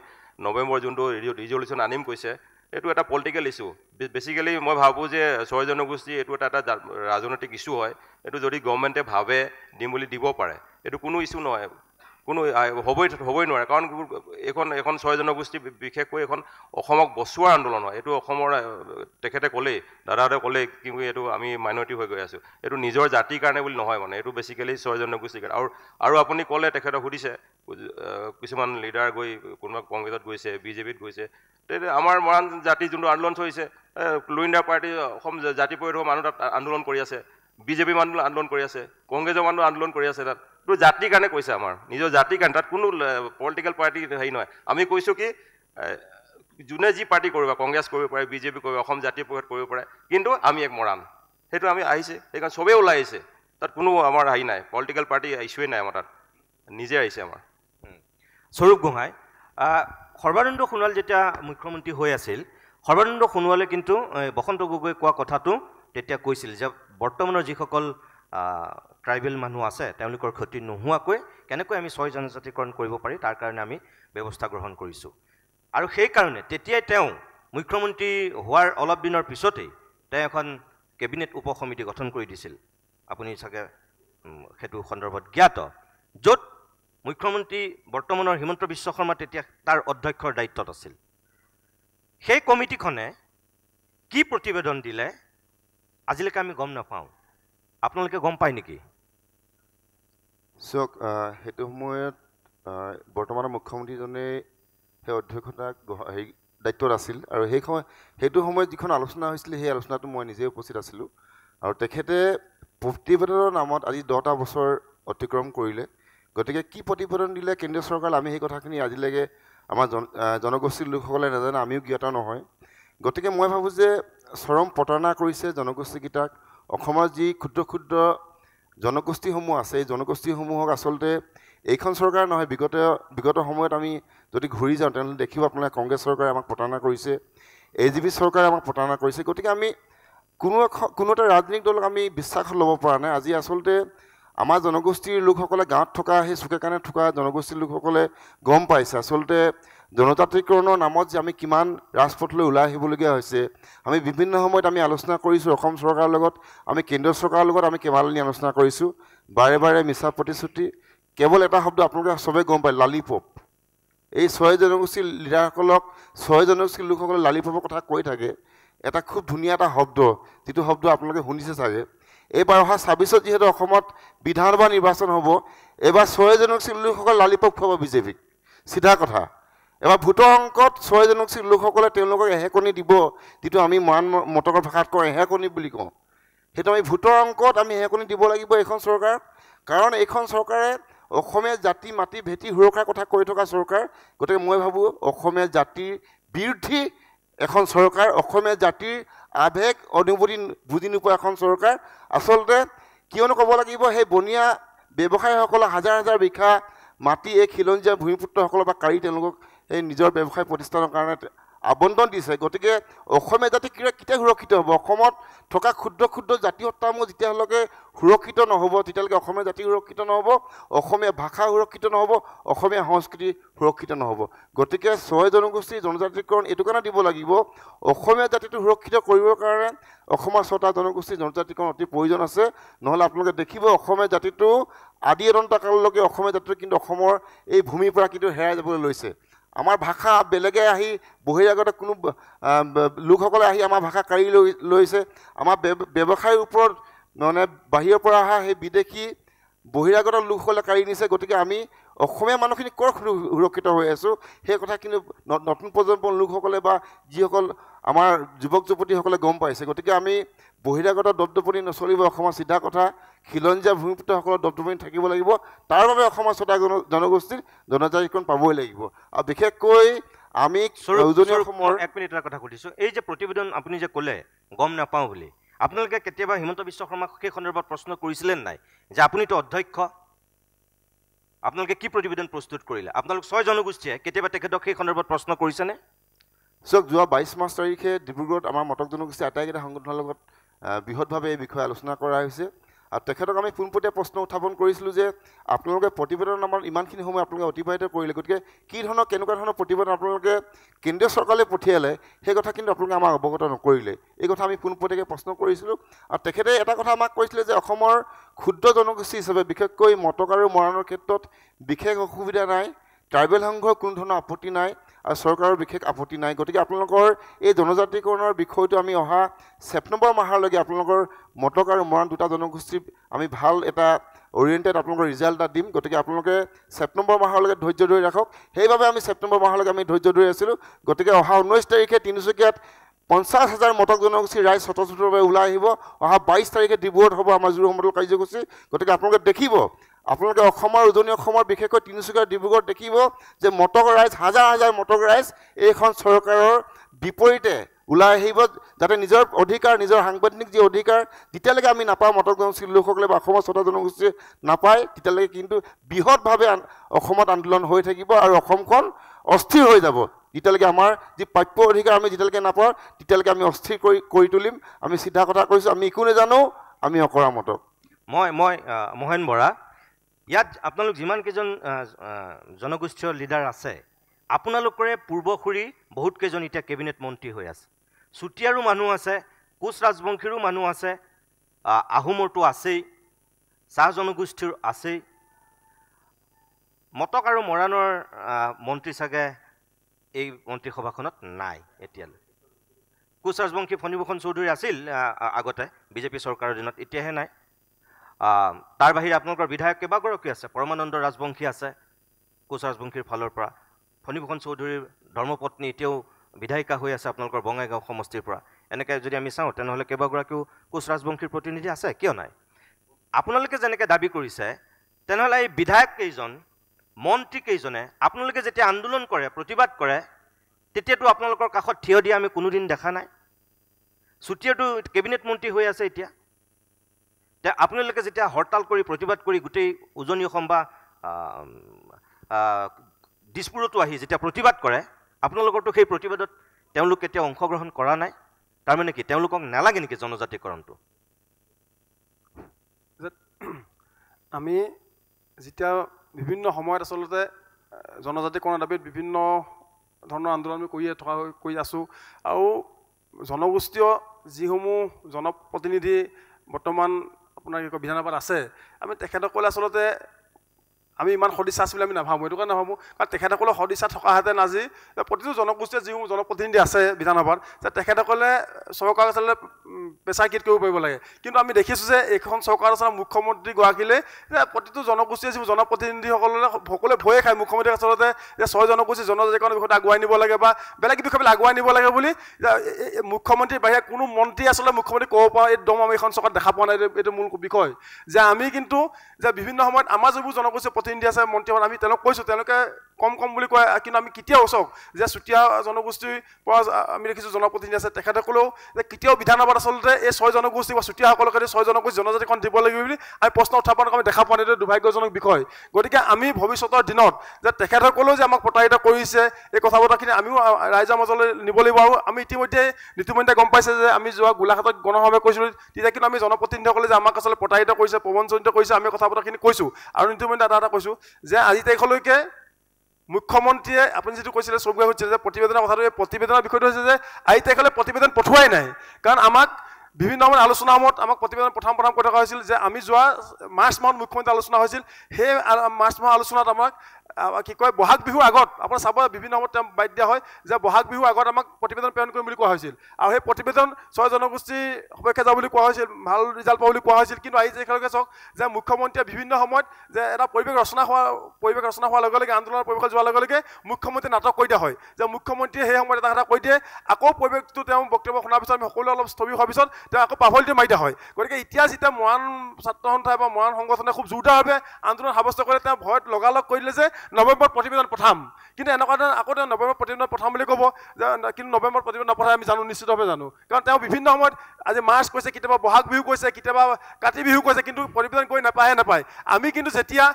নৱেম্বৰ যোনটো ৰিজলিউশ্যন আনিম কৈছে, এইটো এটা পলিটিকেল ইছ্যু। বেচিকেলি মই ভাবোঁ যে 6 জনগোষ্ঠী এইটো এটা ৰাজনৈতিক ইছ্যু হয়। এইটো যদি গভৰ্ণমেণ্টে ভাবে দিম বুলি দিব পাৰে, এইটো কোনো ইছ্যু নহয়, কোনো হ'বই নোৱাৰে। কাৰণ এখন 6 জনগোষ্ঠী বিশেষকৈ এখন অসমক বচোৱাৰ আন্দোলন হয়। এইটো অসমৰ তেখেতে ক'লেই, দাদাহঁতে ক'লেই, কিন্তু এইটো আমি মাইনৰিটি হৈ গৈ আছোঁ। এইটো নিজৰ জাতিৰ কাৰণে বুলি নহয়, মানে এইটো বেচিকেলি 6 জনগোষ্ঠীৰ কাৰণে। আৰু আপুনি ক'লে, তেখেতক সুধিছে, কিছুমান লিডাৰ গৈ কোনোবা কংগ্ৰেছত গৈছে, বিজেপিত গৈছে। তেতিয়া আমাৰ মৰাণ জাতিৰ যোনটো আন্দোলন চলিছে, লুইণ্ডাৰ পাৰ্টি অসম জাতি পৰিষদৰ মানুহ তাত আন্দোলন কৰি আছে, বিজেপি মানুহ আন্দোলন কৰি আছে, কংগ্ৰেছৰ মানুহ আন্দোলন কৰি আছে। তাত তো জাতিৰ কাৰণে কৈছে, আমাৰ নিজৰ জাতিৰ কাৰণে, তাত কোনো পলিটিকেল পাৰ্টি হেৰি নহয়। আমি কৈছোঁ কি যোনে যি পাৰ্টি কৰিব, কংগ্ৰেছ কৰিব পাৰে, বিজেপি কৰিব, অসম জাতীয় পৰিষদ কৰিব পাৰে, কিন্তু আমি এক মৰাণ, সেইটো আমি আহিছে। সেইকাৰণে চবেই ওলাই আহিছে, তাত কোনো আমাৰ হেৰি নাই, পলিটিকেল পাৰ্টি ইছ্যুৱেই নাই আমাৰ তাত, নিজে আহিছে আমাৰ। স্বৰূপ গোহাঁই, সৰ্বানন্দ সোণোৱাল যেতিয়া মুখ্যমন্ত্ৰী হৈ আছিল, সৰ্বানন্দ সোণোৱালে কিন্তু বসন্ত গগৈ কোৱা কথাটো তেতিয়া কৈছিল যে বৰ্তমানৰ যিসকল ট্ৰাইবেল মানুহ আছে, তেওঁলোকৰ ক্ষতি নোহোৱাকৈ কেনেকৈ আমি 6 জনজাতিকৰণ কৰিব পাৰি, তাৰ কাৰণে আমি ব্যৱস্থা গ্ৰহণ কৰিছোঁ। আৰু সেইকাৰণে তেতিয়াই তেওঁ মুখ্যমন্ত্ৰী হোৱাৰ অলপ দিনৰ পিছতেই তেওঁ এখন কেবিনেট উপ সমিতি গঠন কৰি দিছিল। আপুনি চাগে সেইটো সন্দৰ্ভত জ্ঞাত, য'ত মুখ্যমন্ত্ৰী বৰ্তমানৰ হিমন্ত বিশ্ব শৰ্মা তেতিয়া তাৰ অধ্যক্ষৰ দায়িত্বত আছিল। সেই কমিটিখনে কি প্ৰতিবেদন দিলে আজিলৈকে আমি গম নাপাওঁ। আপোনালোকে গম পায় নেকি? চাওক, সেইটো সময়ত বৰ্তমানৰ মুখ্যমন্ত্ৰীজনে সেই অধ্যক্ষতা দায়িত্বত আছিল, আৰু সেইটো সময়ত যিখন আলোচনা হৈছিলে সেই আলোচনাটো মই নিজে উপস্থিত আছিলোঁ। আৰু তেখেতে প্ৰতিবেদনৰ নামত আজি 10টা বছৰ অতিক্ৰম কৰিলে। গতিকে কি প্ৰতিবেদন দিলে কেন্দ্ৰীয় চৰকাৰে, আমি সেই কথাখিনি আজিলৈকে আমাৰ জনগোষ্ঠীৰ লোকসকলে নাজানে, আমিও জ্ঞাত নহয়। গতিকে মই ভাবোঁ যে চৰম প্ৰতাৰণা কৰিছে জনগোষ্ঠীকেইটাক। অসমৰ যি ক্ষুদ্ৰ ক্ষুদ্ৰ জনগোষ্ঠীসমূহ আছে, এই জনগোষ্ঠীসমূহক আচলতে এইখন চৰকাৰ নহয়, বিগত সময়ত আমি যদি ঘূৰি যাওঁ তেনেহ'লে দেখিব আপোনালোকে কংগ্ৰেছ চৰকাৰে আমাক প্ৰতাৰণা কৰিছে, AGP চৰকাৰে আমাক প্ৰতাৰণা কৰিছে। গতিকে আমি কোনো এটা ৰাজনৈতিক দলক আমি বিশ্বাসত ল'ব পৰা নাই। আজি আচলতে আমাৰ জনগোষ্ঠীৰ লোকসকলে, গাঁৱত থকা সেই চুকে কাণে থকা জনগোষ্ঠীৰ লোকসকলে গম পাইছে আচলতে জনজাতিকৰণৰ নামত যে আমি কিমান ৰাজপথলৈ ওলাই আহিবলগীয়া হৈছে। আমি বিভিন্ন সময়ত আমি আলোচনা কৰিছোঁ অসম চৰকাৰৰ লগত, আমি কেন্দ্ৰীয় চৰকাৰৰ লগত আমি কেইবালানি আলোচনা কৰিছোঁ, বাৰে বাৰে মিছা প্ৰতিশ্ৰুতি। কেৱল এটা শব্দ আপোনালোকে চবেই গম পায়, লালিপপ। এই 6 জনগোষ্ঠীৰ লিডাৰসকলক 6 জনগোষ্ঠীৰ লোকসকলে লালিপপৰ কথা কৈ থাকে। এটা খুব ধুনীয়া এটা শব্দ, যিটো শব্দ আপোনালোকে শুনিছে চাগে। এইবাৰ অহা 26ত যিহেতু অসমত বিধানসভা নিৰ্বাচন হ'ব, এইবাৰ 6 জনগোষ্ঠীৰ লোকসকলে লালিপপ খুৱাব বিজেপিক, চিধা কথা। এবাৰ ভোটৰ অংকত 6 জনগোষ্ঠীৰ লোকসকলে তেওঁলোকক এহেকনি দিব, যিটো আমি মৰাণ মটকৰ ভাষাত কওঁ এহেকনি বুলি কওঁ। সেইটো আমি ভোটৰ অংকত আমি এহেকনি দিব লাগিব এইখন চৰকাৰ। কাৰণ এইখন চৰকাৰে অসমীয়া জাতি মাটি ভেটি সুৰক্ষাৰ কথা কৈ থকা চৰকাৰ। গতিকে মই ভাবোঁ অসমীয়া জাতিৰ বিৰোধী এখন চৰকাৰ, অসমীয়া জাতিৰ আৱেগ অনুভূতি বুজি নোপোৱা এখন চৰকাৰ। আচলতে কিয়নো ক'ব লাগিব, সেই বনীয়া ব্যৱসায়ীসকলক হাজাৰ হাজাৰ বিঘা মাটি এই খিলঞ্জীয়া ভূমিপুত্ৰসকলৰ বা কাঢ়ি তেওঁলোকক এই নিজৰ ব্যৱসায় প্ৰতিষ্ঠানৰ কাৰণে আবণ্টন দিছে। গতিকে অসমীয়া জাতি কেতিয়া সুৰক্ষিত হ'ব? অসমত থকা ক্ষুদ্ৰ ক্ষুদ্ৰ জাতিসত্তাসমূহ যেতিয়ালৈকে সুৰক্ষিত নহ'ব, তেতিয়ালৈকে অসমীয়া জাতি সুৰক্ষিত নহ'ব, অসমীয়া ভাষা সুৰক্ষিত নহ'ব, অসমীয়া সংস্কৃতি সুৰক্ষিত নহ'ব। গতিকে 6 জনগোষ্ঠীৰ জনজাতিকৰণ এইটো কাৰণে দিব লাগিব, অসমীয়া জাতিটো সুৰক্ষিত কৰিবৰ কাৰণে অসমৰ 6টা জনগোষ্ঠীৰ জনজাতিকৰণ অতি প্ৰয়োজন আছে। নহ'লে আপোনালোকে দেখিব অসমীয়া জাতিটো আদি অনন্ত কাললৈকে অসমীয়া জাতিটো কিন্তু অসমৰ এই ভূমিৰ পৰা কিন্তু হেৰাই যাবলৈ লৈছে। আমাৰ ভাষা বেলেগে আহি বহিৰাগত কোনো লোকসকলে আহি আমাৰ ভাষা কাঢ়ি লৈছে। আমাৰ ব্যৱসায়ৰ ওপৰত মানে বাহিৰৰ পৰা অহা সেই বিদেশী বহিৰাগত লোকসকলে কাঢ়ি নিছে। গতিকে আমি অসমীয়া মানুহখিনি ক'ৰ সুৰক্ষিত হৈ আছোঁ সেই কথা কিন্তু নতুন প্ৰজন্মৰ লোকসকলে বা যিসকল আমাৰ যুৱক যুৱতীসকলে গম পাইছে। গতিকে আমি বহিৰাগত দপদপনি নচলিব, অসমৰ চিধা কথা খিলঞ্জীয়া ভূমিপুত্ৰসকলৰ দপদপনি থাকিব লাগিব। তাৰ বাবে অসমৰ 6টা জনগোষ্ঠীৰ জনজাতিকৰণ পাবই লাগিব। আৰু বিশেষকৈ আমি উজনি অসমৰ 1 মিনিট এটা কথা সুধিছোঁ, এই যে প্ৰতিবেদন আপুনি যে ক'লে গম নাপাওঁ বুলি, আপোনালোকে কেতিয়াবা হিমন্ত বিশ্ব শৰ্মাক সেই সন্দৰ্ভত প্ৰশ্ন কৰিছিলে নাই যে আপুনিতো অধ্যক্ষ, আপোনালোকে কি প্ৰতিবেদন প্ৰস্তুত কৰিলে? আপোনালোক 6 জনগোষ্ঠীয়ে কেতিয়াবা তেখেতক সেই সন্দৰ্ভত প্ৰশ্ন কৰিছেনে? চাওক, যোৱা 22 মাৰ্চ তাৰিখে ডিব্ৰুগড়ত আমাৰ মটক জনগোষ্ঠী আটাইকেইটা সংগঠনৰ লগত বৃহৎভাৱে এই বিষয়ে আলোচনা কৰা হৈছে। আৰু তেখেতক আমি পোনপটীয়া প্ৰশ্ন উত্থাপন কৰিছিলোঁ যে আপোনালোকে প্ৰতিবেদনৰ নামত ইমানখিনি সময় আপোনালোকে অতিবাহিত কৰিলে, গতিকে কি ধৰণৰ কেনেকুৱা ধৰণৰ প্ৰতিবেদন আপোনালোকে কেন্দ্ৰীয় চৰকাৰলৈ পঠিয়ালে সেই কথা কিন্তু আপোনালোকে আমাক অৱগত নকৰিলে। এই কথা আমি পোনপটীয়াকৈ প্ৰশ্ন কৰিছিলোঁ। আৰু তেখেতে এটা কথা আমাক কৈছিলে যে অসমৰ ক্ষুদ্ৰ জনগোষ্ঠী হিচাপে বিশেষকৈ মটক আৰু মৰাণৰ ক্ষেত্ৰত বিশেষ অসুবিধা নাই, ট্ৰাইবেল সংঘৰ কোনো ধৰণৰ আপত্তি নাই আৰু চৰকাৰৰ বিশেষ আপত্তি নাই। গতিকে আপোনালোকৰ এই জনজাতিকৰণৰ বিষয়টো আমি অহা ছেপ্টেম্বৰ মাহলৈকে আপোনালোকৰ মটক আৰু মৰাণ 2টা জনগোষ্ঠীৰ আমি ভাল এটা অৰিয়েণ্টেড আপোনালোকৰ ৰিজাল্ট এটা দিম। গতিকে আপোনালোকে ছেপ্টেম্বৰ মাহলৈকে ধৈৰ্য ধৰি ৰাখক। সেইবাবে আমি ছেপ্টেম্বৰ মাহলৈকে আমি ধৈৰ্য ধৰি আছিলোঁ। গতিকে অহা 19 তাৰিখে তিনিচুকীয়াত 50,000 মটক জনগোষ্ঠীৰ ৰাইজ স্বতঃস্ফূৰ্তভাৱে ওলাই আহিব। অহা 22 তাৰিখে ডিব্ৰুগড়ত হ'ব আমাৰ যুৱ সমদল কাৰ্যসূচী। গতিকে আপোনালোকে দেখিব, আপোনালোকে অসমৰ উজনি অসমৰ বিশেষকৈ তিনিচুকীয়া ডিব্ৰুগড়ত দেখিব যে মটক ৰাইজ, হাজাৰ হাজাৰ মটক ৰাইজ এইখন চৰকাৰৰ বিপৰীতে ওলাই আহিব, যাতে নিজৰ অধিকাৰ, নিজৰ সাংবিধানিক যি অধিকাৰ যেতিয়ালৈকে আমি নাপাওঁ, মটক জনগোষ্ঠীৰ লোকসকলে বা অসমৰ 6টা জনগোষ্ঠীয়ে নাপায়, তেতিয়ালৈকে কিন্তু বৃহৎভাৱে অসমত আন্দোলন হৈ থাকিব আৰু অসমখন অস্থিৰ হৈ যাব। যেতিয়ালৈকে আমাৰ যি প্ৰাপ্য অধিকাৰ আমি যেতিয়ালৈকে নাপাওঁ, তেতিয়ালৈকে আমি অস্থিৰ কৰি তুলিম। আমি চিধা কথা কৈছোঁ, আমি একো নাজানো, আমি অকৰা মটক। মই মহেন বৰা, ইয়াত আপোনালোক যিমানকেইজন জনগোষ্ঠীয় লিডাৰ আছে, আপোনালোকৰে পূৰ্বসূৰী বহুতকেইজন এতিয়া কেবিনেট মন্ত্ৰী হৈ আছে, চুতীয়াৰো মানুহ আছে, কোচ ৰাজবংশীৰো মানুহ আছে, আহোমৰতো আছেই, চাহ জনগোষ্ঠীৰ আছেই, মটক আৰু মৰাণৰ মন্ত্ৰী চাগে এই মন্ত্ৰীসভাখনত নাই এতিয়ালৈ। কোচ ৰাজবংশী ফণীভূষণ চৌধুৰী আছিল আগতে বিজেপি চৰকাৰৰ দিনত, এতিয়াহে নাই। তাৰ বাহিৰে আপোনালোকৰ বিধায়ক কেইবাগৰাকী আছে, পৰমানন্দ ৰাজবংশী আছে কোচ ৰাজবংশীৰ ফালৰ পৰা, ফণীভূষণ চৌধুৰীৰ ধৰ্মপত্নী এতিয়াও বিধায়িকা হৈ আছে আপোনালোকৰ বঙাইগাঁও সমষ্টিৰ পৰা। এনেকৈ যদি আমি চাওঁ তেনেহ'লে কেইবাগৰাকীও কোচ ৰাজবংশীৰ প্ৰতিনিধি আছে, কিয় নাই? আপোনালোকে যেনেকৈ দাবী কৰিছে তেনেহ'লে এই বিধায়ক কেইজন, মন্ত্ৰী কেইজনে আপোনালোকে যেতিয়া আন্দোলন কৰে, প্ৰতিবাদ কৰে, তেতিয়াতো আপোনালোকৰ কাষত থিয় দিয়া আমি কোনোদিন দেখা নাই। চুতীয়াটো কেবিনেট মন্ত্ৰী হৈ আছে এতিয়া। আপোনালোকে যেতিয়া হৰতাল কৰি প্ৰতিবাদ কৰি গোটেই উজনি অসম বা দিছপুৰতো আহি যেতিয়া প্ৰতিবাদ কৰে, আপোনালোকৰতো সেই প্ৰতিবাদত তেওঁলোক কেতিয়াও অংশগ্ৰহণ কৰা নাই। তাৰমানে কি তেওঁলোকক নালাগে নেকি জনজাতিকৰণটো? আমি যেতিয়া বিভিন্ন সময়ত আচলতে জনজাতিকৰণৰ দাবীত বিভিন্ন ধৰণৰ আন্দোলন আমি কৰি আছোঁ, আৰু জনগোষ্ঠীয় যিসমূহ জনপ্ৰতিনিধি বৰ্তমান আপোনাৰ কি কয় বিধানসভাত আছে, আমি তেখেতসকলে আচলতে আমি ইমান সদিচ্ছা আছে বুলি আমি নাভাবোঁ। এইটো কাৰণে নাভাবোঁ কাৰণ তেখেতসকলৰ সদিচ্ছা থকাহেঁতেন আজি প্ৰতিটো জনগোষ্ঠীয়ে যিসমূহ জনপ্ৰতিনিধি আছে বিধানসভাত, যে তেখেতসকলে চৰকাৰক আচলতে প্ৰেছাৰ কৰিব পাৰিব লাগে। কিন্তু আমি দেখিছোঁ যে এইখন চৰকাৰ আচলতে মুখ্যমন্ত্ৰীগৰাকীলৈ যে প্ৰতিটো জনগোষ্ঠীয়ে যিবোৰ জনপ্ৰতিনিধিসকললৈ সকলোৱে ভয়ে খায় মুখ্যমন্ত্ৰীক আচলতে যে 6 জনগোষ্ঠী জনজাতিকৰণৰ বিষয়ত আগুৱাই নিব লাগে বা বেলেগ বিষয়বিলাক আগুৱাই নিব লাগে বুলি মুখ্যমন্ত্ৰীৰ বাহিৰে কোনো মন্ত্ৰী আচলতে মুখ্যমন্ত্ৰী ক'ব পৰা এই দম আমি এইখন চৰকাৰত দেখা পোৱা নাই। এইটো মূল বিষয় যে আমি কিন্তু যে বিভিন্ন সময়ত আমাৰ যিবোৰ জনগোষ্ঠীৰ প্ৰতিনিধি আছে মন্ত্ৰীসভাত আমি তেওঁলোকক কৈছোঁ, তেওঁলোকে কম বুলি কয়, কিন্তু আমি কেতিয়াও চাওক যে চুতীয়া জনগোষ্ঠীৰ পৰা আমি দেখিছোঁ জনপ্ৰতিনিধি আছে, তেখেতসকলেও যে কেতিয়াও বিধানসভাত আচলতে এই 6 জনগোষ্ঠী বা চুতীয়াসকলকে 6 জনগোষ্ঠী জনজাতিকৰণ দিব লাগিব বুলি আমি প্ৰশ্ন উত্থাপন আমি দেখা পোৱা নাই। এইটো দুৰ্ভাগ্যজনক বিষয়। গতিকে আমি ভৱিষ্যতৰ দিনত যে তেখেতসকলেও যে আমাক প্ৰতাৰিত কৰিছে এই কথা বতৰাখিনি আমিও ৰাইজৰ মাজলৈ নিব লাগিব। আৰু আমি ইতিমধ্যে গম পাইছে যে আমি যোৱা গোলাঘাটত গণসভা কৰিছিলোঁ, তেতিয়া কিন্তু আমি জনপ্ৰতিনিধিসকলে যে আমাক আচলতে প্ৰতাৰিত কৰিছে, প্ৰবঞ্চনিত কৰিছে, আমি কথা বতৰাখিনি কৈছোঁ। আৰু ইতিমধ্যে এটা কৈছোঁ যে আজি তাৰিখলৈকে মুখ্যমন্ত্ৰীয়ে আপুনি যিটো কৈছিলে চবুৱে হৈছিলে যে প্ৰতিবেদনৰ কথাটো, এই প্ৰতিবেদনৰ বিষয়টো হৈছে যে আজি তাৰিখলৈ প্ৰতিবেদন পঠোৱাই নাই। কাৰণ আমাক বিভিন্ন সময়ত আলোচনাৰ সময়ত আমাক প্ৰতিবেদন প্ৰথম কৈ থকা হৈছিল যে আমি যোৱা মাৰ্চ মাহত মুখ্যমন্ত্ৰী আলোচনা হৈছিল, সেই মাৰ্চ মাহৰ আলোচনাত আমাক কি কয় বহাগ বিহুৰ আগত আপোনাৰ চাব বিভিন্ন সময়ত তেওঁ বাধ্য দিয়া হয় যে বহাগ বিহুৰ আগত আমাক প্ৰতিবেদন প্ৰেৰণ কৰিম বুলি কোৱা হৈছিল। আৰু সেই প্ৰতিবেদন 6 জনগোষ্ঠীৰ সপক্ষে যাব বুলি কোৱা হৈছিল, ভাল ৰিজাল্ট পাব বুলি কোৱা হৈছিল। কিন্তু আজি একেলগে চাওক যে মুখ্যমন্ত্ৰীয়ে বিভিন্ন সময়ত যে এটা পৰিৱেশ ৰচনা হোৱাৰ লগে লগে আন্দোলনৰ পৰিৱেশত যোৱাৰ লগে লগে মুখ্যমন্ত্ৰীয়ে নাটক কৰি দিয়া হয় যে মুখ্যমন্ত্ৰীয়ে সেই সময়ত এটা কথা কৈ দিয়ে, আকৌ পৰিৱেশটো তেওঁ বক্তব্য শুনাৰ পিছত আমি সকলোৱে অলপ স্থবিৰ হোৱাৰ পিছত তেওঁ আকৌ পাভলিটো মাৰি দিয়া হয়। গতিকে এতিয়া যেতিয়া মৰাণ ছাত্ৰ সন্থাই বা মৰাণ সংগঠনে খুব জোৰদাৰভাৱে আন্দোলন সাব্যস্ত কৰে, তেওঁ ভয়ত লগালগ কৰি দিলে যে নৱেম্বৰত প্ৰতিবেদন পঠাম। কিন্তু এনেকুৱা ধৰণৰ আকৌ তেওঁ নৱেম্বৰত প্ৰতিবেদন পঠাম বুলি ক'ব, কিন্তু নৱেম্বৰত প্ৰতিবেদন নপঠাই আমি জানো, নিশ্চিতভাৱে জানো। কাৰণ তেওঁ বিভিন্ন সময়ত আজি মাৰ্চ কৈছে, কেতিয়াবা বহাগ বিহু কৈছে, কেতিয়াবা কাতি বিহু কৈছে, কিন্তু প্ৰতিবেদন কৰি নাপায়। আমি কিন্তু যেতিয়া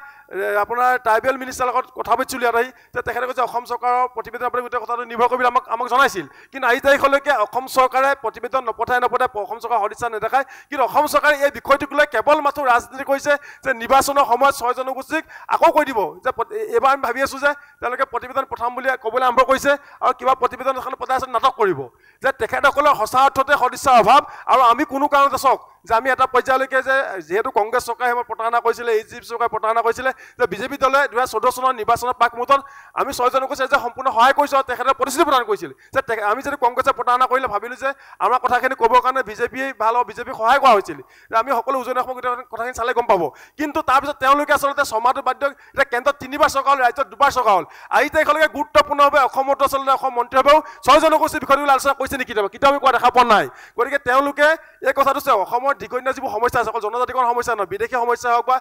আপোনাৰ ট্ৰাইবেল মিনিষ্টাৰৰ লগত কথা পাতিছিলোঁ ইয়াত আহি, তেখেতে কৈছে অসম চৰকাৰৰ প্ৰতিবেদনৰ ওপৰত গোটেই কথাটো নিৰ্ভৰ কৰি আমাক জনাইছিল। কিন্তু আজি তাৰিখলৈকে অসম চৰকাৰে প্ৰতিবেদন নপঠাই অসম চৰকাৰৰ সদিচ্ছা নেদেখায়। কিন্তু অসম চৰকাৰে এই বিষয়টোক লৈ কেৱল মাত্ৰ ৰাজনীতি কৰিছে যে নিৰ্বাচনৰ সময়ত 6 জনগোষ্ঠীক আকৌ কৈ দিব যে এইবাৰ আমি ভাবি আছোঁ যে তেওঁলোকে প্ৰতিবেদন পঠাম বুলি ক'বলৈ আৰম্ভ কৰিছে, আৰু কিবা প্ৰতিবেদন এখন পঠাই আছে নাটক কৰিব যে তেখেতসকলৰ সঁচা অৰ্থতে সদিচ্ছাৰ অভাৱ। আৰু আমি কোনো কাৰণতে চাওক যে আমি এটা পৰ্যায়লৈকে যে যিহেতু কংগ্ৰেছ চৰকাৰে সেইবোৰ প্ৰতাৰণা কৰিছিলে, AGP চৰকাৰে প্ৰতাৰণা কৰিছিলে, যে বিজেপি দলে 2014 চনৰ নিৰ্বাচনৰ প্ৰাক মুহূৰ্তত আমি 6 জনগোষ্ঠীয়ে যে সম্পূৰ্ণ সহায় কৰিছোঁ আৰু তেখেতে প্ৰতিশ্ৰুতি প্ৰদান কৰিছিল যে আমি যদি কংগ্ৰেছে প্ৰতাৰণা কৰিলে ভাবিলোঁ যে আমাৰ কথাখিনি ক'বৰ কাৰণে বিজেপিয়ে ভাল হ'ব, বিজেপিক সহায় কৰা হৈছিল যে আমি সকলো উজনি অসমৰ গোটেই কথাখিনি চালে গম পাব। কিন্তু তাৰপিছত তেওঁলোকে আচলতে ছমাহটো বাদ দিয়ক, এতিয়া কেন্দ্ৰত 3বাৰ চৰকাৰ হ'ল, ৰাজ্যত 2বাৰ চৰকাৰ হ'ল। আজি তাৰিখলৈকে গুৰুত্বপূৰ্ণভাৱে অসমতো আচলতে অসম মন্ত্ৰীসভাও 6 জনগোষ্ঠীৰ বিষয়টো আলোচনা কৰিছে নেকি? কেতিয়াও আমি কোৱা দেখা পোৱা নাই। গতিকে তেওঁলোকে এই কথাটো চাওক, অসমৰ দীৰ্ঘদিনীয়া যিবোৰ সমস্যা আছে, অকল জনজাতিকৰণ সমস্যা নহয়, বিদেশী সমস্যা হওক বা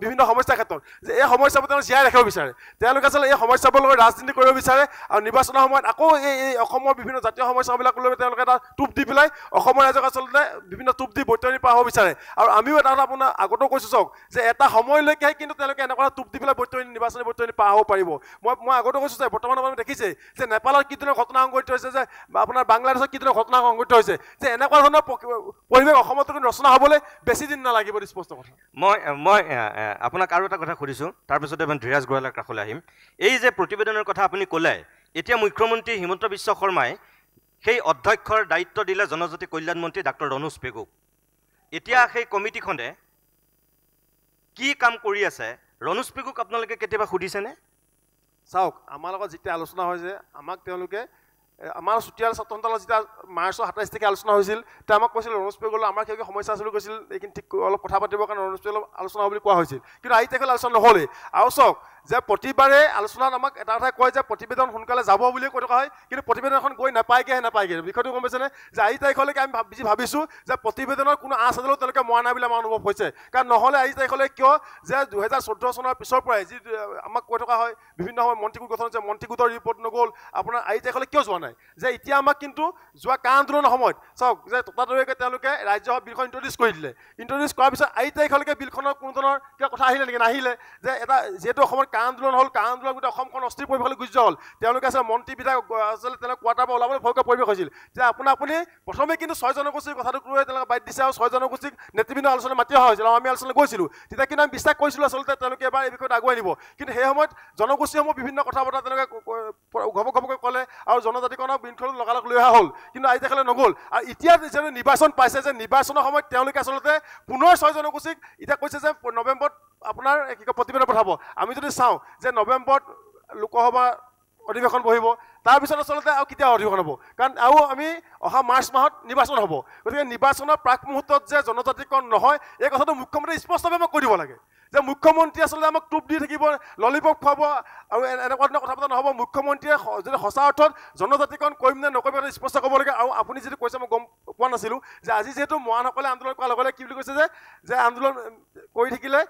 বিভিন্ন সমস্যাৰ ক্ষেত্ৰত যে এই সমস্যাবোৰ তেওঁলোকে জীয়াই ৰাখিব বিচাৰে। তেওঁলোকে আচলতে এই সমস্যাবোৰ লৈ ৰাজনীতি কৰিব বিচাৰে, আৰু নিৰ্বাচনৰ সময়ত আকৌ এই অসমৰ বিভিন্ন জাতীয় সমস্যাবিলাক লৈ তেওঁলোকে এটা টোপ দি পেলাই অসমৰ ৰাইজক আচলতে বিভিন্ন টোপ দি বৈতৰণি পাৰ হ'ব বিচাৰে। আৰু আমিও এটা কথা আপোনাৰ আগতেও কৈছোঁ চাওক যে এটা সময়লৈকেহে কিন্তু তেওঁলোকে এনেকুৱা টোপ দি পেলাই নিৰ্বাচনী বৈতৰণি পাৰ হ'ব পাৰিব। মই আগতে কৈছোঁ যে বৰ্তমান আপুনি দেখিছে যে নেপালত কি ধৰণৰ ঘটনা সংঘটিত হৈছে, যে আপোনাৰ বাংলাদেশত কি ধৰণৰ ঘটনা সংঘটিত হৈছে, যে এনেকুৱা ধৰণৰ পৰিৱেশ অসমত ৰচনা হ'বলৈ বেছি দিন নালাগিব। স্পষ্ট কথা। মই আপোনাক আৰু এটা কথা সুধিছোঁ, তাৰপিছতে মই ধীৰাজ গোৱালাৰ কাষলৈ আহিম। এই যে প্ৰতিবেদনৰ কথা আপুনি ক'লে, এতিয়া মুখ্যমন্ত্ৰী হিমন্ত বিশ্ব শৰ্মাই সেই অধ্যক্ষৰ দায়িত্ব দিলে জনজাতি কল্যাণ মন্ত্ৰী ডাক্তৰ ৰণোজ পেগুক। এতিয়া সেই কমিটিখনে কি কাম কৰি আছে ৰণোজ পেগুক আপোনালোকে কেতিয়াবা সুধিছেনে? চাওক, আমাৰ লগত যেতিয়া আলোচনা হয় যে আমাক তেওঁলোকে আমাৰ চুতীয়াল ছাত্ৰ সন্থালত যেতিয়া মাৰ্চৰ 27 তাৰিখে আলোচনা হৈছিল, তেতিয়া আমাক কৈছিল ৰণোজ পেগুৰ আমাৰ কিবা সমস্যা আছিল বুলি কৈছিল, এইখিনি ঠিক অলপ কথা পাতিবৰ কাৰণে ৰণোজ পেগুৰ আলোচনা হ'ব বুলি কোৱা হৈছিল। কিন্তু আজি তাৰিখলৈ আলোচনা নহ'লেই। আৰু চাওক যে প্ৰতিবাৰে আলোচনাত আমাক এটা কথাই কয় যে প্ৰতিবেদন সোনকালে যাব বুলিয়ে কৈ থকা হয়, কিন্তু প্ৰতিবেদনখন গৈ নাপায়গৈ। বিষয়টো গম পাইছেনে? যে আজি তাৰিখলৈকে আমি ভাবিছোঁ যে প্ৰতিবেদনৰ কোনো আঁচ আদালত তেওঁলোকে মৰা নাই বুলি আমাৰ অনুভৱ হৈছে। কাৰণ নহ'লে আজি তাৰিখলৈ কিয় যে 2014 চনৰ পিছৰ পৰাই যি আমাক কৈ থকা হয় বিভিন্ন সময়ত মন্ত্ৰীগোট গঠন হৈছে, মন্ত্ৰীগোটৰ ৰিপৰ্ট নগ'ল, আপোনাৰ আজি তাৰিখলৈ কিয় যোৱা নাই? যে এতিয়া আমাক কিন্তু যোৱা কা আন্দোলনৰ সময়ত চাওক যে ততাতৈয়াকৈ তেওঁলোকে ৰাজ্যসভাত বিলখন ইণ্ট্ৰডিউচ কৰি দিলে। ইণ্ট্ৰডিউচ কৰাৰ পিছত আজি তাৰিখলৈকে বিলখনৰ কোনো ধৰণৰ কিবা কথা আহিলে নেকি? নাহিলে। যে এটা যিহেতু অসমত কা আন্দোলন হ'ল, কা আন্দোলন গোটেই অসমখন অস্থিৰ পৰিৱেশলৈ গুচি যোৱা হ'ল। তেওঁলোকে আচলতে মন্ত্ৰী বিধায়ক আচলতে তেওঁলোকে কোৱাৰ্টাৰ পৰা ওলাবলৈ ভয়কৰ পৰিৱেশ হৈছিল। যে আপুনি প্ৰথমে কিন্তু 6 জনগোষ্ঠীৰ কথাটোক লৈ তেওঁলোকে বাদ দিছে আৰু 6 জনগোষ্ঠীক নেতৃবৃন্দ আলোচনা মাতি অহা হৈছিল আৰু আমি আলোচনা গৈছিলোঁ। তেতিয়া কিন্তু আমি বিশ্বাস কৰিছিলোঁ আচলতে তেওঁলোকে এবাৰ এই বিষয়ত আগুৱাই নিব। কিন্তু সেই সময়ত জনগোষ্ঠীসমূহ বিভিন্ন কথা বতৰা তেওঁলোকে ঘপঘপকৈ ক'লে আৰু জনজাতিকৰণৰ বিলখন লগালগ লৈ অহা হ'ল। কিন্তু আজি তাৰিখলৈ নগ'ল। আৰু এতিয়া যিহেতু নিৰ্বাচন পাইছে, যে নিৰ্বাচনৰ সময়ত তেওঁলোকে আচলতে পুনৰ 6 জনগোষ্ঠীক এতিয়া কৈছে যে নৱেম্বৰত আপোনাৰ কি কয় প্ৰতিবেদন পঠাব। আমি যদি চাওঁ যে নৱেম্বৰত লোকসভা অধিৱেশন বহিব, তাৰপিছত আচলতে আৰু কেতিয়া অধিৱেশন হ'ব? কাৰণ আৰু আমি অহা মাৰ্চ মাহত নিৰ্বাচন হ'ব। গতিকে নিৰ্বাচনৰ প্ৰাক মুহূৰ্তত যে জনজাতিকৰণ নহয়, এই কথাটো মুখ্যমন্ত্ৰীয়ে স্পষ্টভাৱে আমাক কৈ দিব লাগে। যে মুখ্যমন্ত্ৰী আচলতে আমাক টোপ দি থাকিব, ললিপপ খুৱাব আৰু এনেকুৱা ধৰণৰ কথা পতা নহ'ব। মুখ্যমন্ত্ৰীয়ে যদি সঁচা অৰ্থত জনজাতিকৰণ কৰিম নে নকৰিম সেইটো স্পষ্ট ক'ব লাগে। আৰু আপুনি যিটো কৈছে মই গম পোৱা নাছিলোঁ যে আজি যিহেতু মৰাণসকলে আন্দোলন কৰাৰ লগে লগে কি বুলি কৈছে যে আন্দোলন কৰি থাকিলে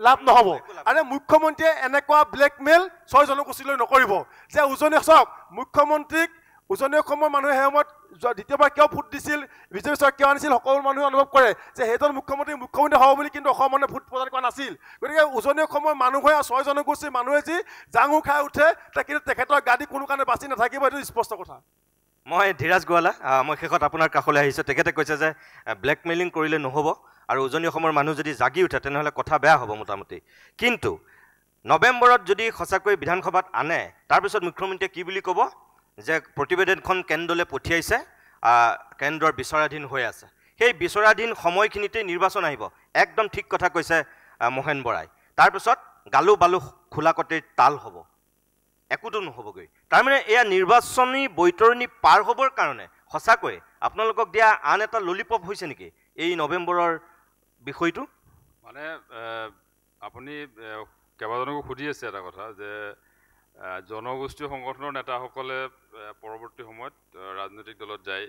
লাভ নহ'ব। আৰু মুখ্যমন্ত্ৰীয়ে এনেকুৱা ব্লেকমেইল 6 জনগোষ্ঠীলৈ নকৰিব। যে উজনি চাওক, মুখ্যমন্ত্ৰীক উজনি অসমৰ মানুহে সেই সময়ত দ্বিতীয়বাৰ কিয় ভোট দিছিল, বিজেপি চৰকাৰ কিয় আনিছিল, সকলো মানুহে অনুভৱ কৰে যে সেইজন মুখ্যমন্ত্ৰী হ'ব বুলি, কিন্তু অসমৰ মানুহে ভোট প্ৰদান কৰা নাছিল। গতিকে উজনি অসমৰ মানুহে 6 জনগোষ্ঠীৰ মানুহে যি জাঙু খাই উঠে, কিন্তু তেখেতৰ গাদী কোনো কাৰণে বাচি নাথাকিব, এইটো স্পষ্ট কথা। মই ধীৰাজ গোৱালা, মই শেষত আপোনাৰ কাষলৈ আহিছোঁ। তেখেতে কৈছে যে ব্লেকমেইলিং কৰিলে নহ'ব আৰু উজনি অসমৰ মানুহ যদি জাগি উঠে তেনেহ'লে কথা বেয়া হ'ব মোটামুটি। কিন্তু নৱেম্বৰত যদি সঁচাকৈ বিধানসভাত আনে, তাৰপিছত মুখ্যমন্ত্ৰীয়ে কি বুলি ক'ব যে প্ৰতিবেদনখন কেন্দ্ৰলৈ পঠিয়াইছে, কেন্দ্ৰৰ বিচাৰাধীন হৈ আছে। সেই বিচাৰাধীন সময়খিনিতেই নিৰ্বাচন আহিব। একদম ঠিক কথা কৈছে মোহেন বৰাই। তাৰপিছত গালু বালু খোলাকটিৰ তাল হ'ব, একোতো নহ'বগৈ। তাৰমানে এয়া নিৰ্বাচনী বৈতৰণি পাৰ হ'বৰ কাৰণে সঁচাকৈ আপোনালোকক দিয়া আন এটা ললিপপ হৈছে নেকি এই নৱেম্বৰৰ বিষয়টো? মানে আপুনি কেইবাজনকো সুধি আছে এটা কথা যে জনগোষ্ঠী সংগঠনৰ নেতাসকলে পৰৱৰ্তী সময়ত ৰাজনৈতিক দলত যায়,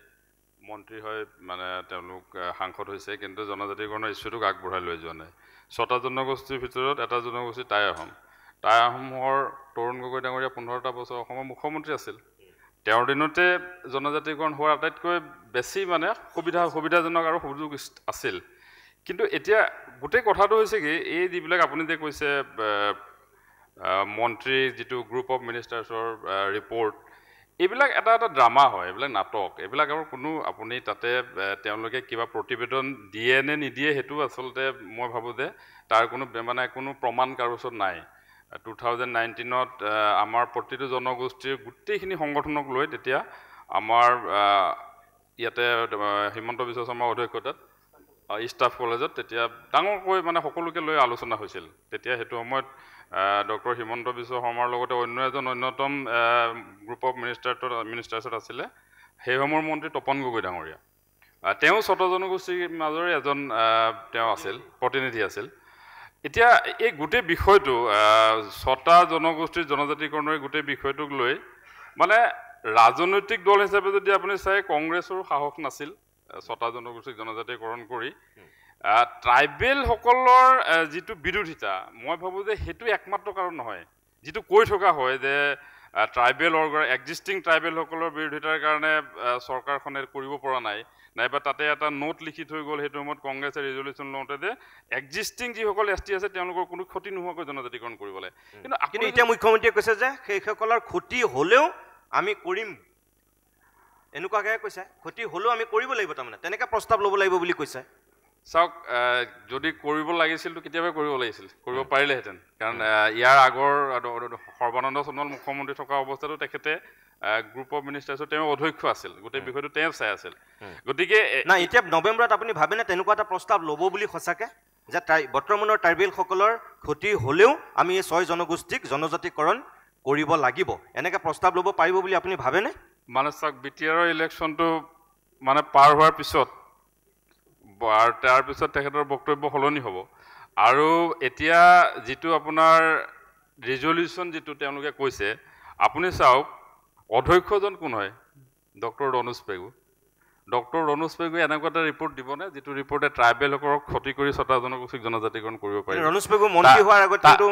মন্ত্ৰী হৈ মানে তেওঁলোক সাংসদ হৈছে, কিন্তু জনজাতিকৰণৰ ইছ্যুটোক আগবঢ়াই লৈ যোৱা নাই। 6টা জনগোষ্ঠীৰ ভিতৰত এটা জনগোষ্ঠী টাই আহোম। টাই আহোমৰ তৰুণ গগৈ ডাঙৰীয়া 15টা বছৰ অসমৰ মুখ্যমন্ত্ৰী আছিল। তেওঁৰ দিনতে জনজাতিকৰণ হোৱাৰ আটাইতকৈ বেছি মানে সুবিধাজনক আৰু সুযোগ আছিল। কিন্তু এতিয়া গোটেই কথাটো হৈছে কি, এই যিবিলাক আপুনি যে কৈছে মন্ত্ৰী যিটো গ্ৰুপ অফ মিনিষ্টাৰ্ছৰ ৰিপৰ্ট, এইবিলাক এটা ড্ৰামা হয়, এইবিলাক নাটক। এইবিলাক আৰু কোনো আপুনি তাতে তেওঁলোকে কিবা প্ৰতিবেদন দিয়ে নে নিদিয়ে সেইটো আচলতে মই ভাবোঁ যে তাৰ কোনো প্ৰমাণ কাৰো ওচৰত নাই। 2019ত আমাৰ প্ৰতিটো জনগোষ্ঠীৰ গোটেইখিনি সংগঠনক লৈ তেতিয়া আমাৰ ইয়াতে হিমন্ত বিশ্ব শৰ্মাৰ অধ্যক্ষতাত ষ্টাফ কলেজত তেতিয়া ডাঙৰকৈ মানে সকলোকে লৈ আলোচনা হৈছিল। তেতিয়া সেইটো সময়ত ডক্টৰ হিমন্ত বিশ্ব শৰ্মাৰ লগতে অন্য এজন অন্যতম গ্ৰুপ অফ মিনিষ্টাৰ্ছত আছিলে সেই সময়ৰ মন্ত্ৰী তপন গগৈ ডাঙৰীয়া। তেওঁ 6টা জনগোষ্ঠীৰ মাজৰে এজন তেওঁ আছিল, প্ৰতিনিধি আছিল। এতিয়া এই গোটেই বিষয়টো 6টা জনগোষ্ঠীৰ জনজাতিকৰণৰ গোটেই বিষয়টোক লৈ মানে ৰাজনৈতিক দল হিচাপে যদি আপুনি চাই, কংগ্ৰেছৰো সাহস নাছিল 6টা জনগোষ্ঠীক জনজাতিকৰণ কৰি। ট্ৰাইবেলসকলৰ যিটো বিৰোধিতা, মই ভাবোঁ যে সেইটো একমাত্ৰ কাৰণ নহয়। যিটো কৈ থকা হয় যে এক্সিষ্টিং ট্ৰাইবেলসকলৰ বিৰোধিতাৰ কাৰণে চৰকাৰখনে কৰিব পৰা নাই, নাইবা তাতে এটা নোট লিখি থৈ গ'ল সেইটো সময়ত কংগ্ৰেছে ৰিজলিউশ্যন লওঁতে যে এক্সিষ্টিং যিসকল ST আছে তেওঁলোকৰ কোনো ক্ষতি নোহোৱাকৈ জনজাতিকৰণ কৰিবলৈ। কিন্তু এতিয়া মুখ্যমন্ত্ৰীয়ে কৈছে যে সেইসকলৰ ক্ষতি হ'লেও আমি কৰিম, এনেকুৱাকৈ কৈছে। ক্ষতি হ'লেও আমি কৰিব লাগিব, তাৰমানে তেনেকৈ প্ৰস্তাৱ ল'ব লাগিব বুলি কৈছে। চাওক, যদি কৰিব লাগিছিলতো কেতিয়াবাই কৰিব লাগিছিল, কৰিব পাৰিলেহেঁতেন। কাৰণ ইয়াৰ আগৰ সৰ্বানন্দ সোণোৱাল মুখ্যমন্ত্ৰী থকা অৱস্থাতো তেখেতে গ্ৰুপ অফ মিনিষ্টাৰ্ছৰ তেওঁ অধ্যক্ষ আছিল, গোটেই বিষয়টো তেওঁ চাই আছিল। গতিকে নাই, এতিয়া নৱেম্বৰত আপুনি ভাবেনে তেনেকুৱা এটা প্ৰস্তাৱ ল'ব বুলি সঁচাকৈ? যে বৰ্তমানৰ ট্ৰাইবেলসকলৰ ক্ষতি হ'লেও আমি এই 6 জনগোষ্ঠীক জনজাতিকৰণ কৰিব লাগিব এনেকৈ প্ৰস্তাৱ ল'ব পাৰিব বুলি আপুনি ভাবেনে? মানে চাওক BTR ইলেকশ্যনটো মানে পাৰ হোৱাৰ পিছত তাৰপিছত তেখেতৰ বক্তব্য সলনি হ'ব আৰু এতিয়া যিটো আপোনাৰ ৰিজলিউশ্যন যিটো তেওঁলোকে কৈছে আপুনি চাওক অধ্যক্ষজন কোন হয়? ডক্টৰ ৰণোজ পেগু। ডক্টৰ ৰণোজ পেগুৱে এনেকুৱা এটা ৰিপৰ্ট দিবনে যিটো ৰিপৰ্টে ট্ৰাইবেলসকলক ক্ষতি কৰি 6টা জনগোষ্ঠীক জনজাতিকৰণ কৰিব পাৰে? ৰণোজ পেগু মন্ত্ৰী হোৱাৰ আগত কিন্তু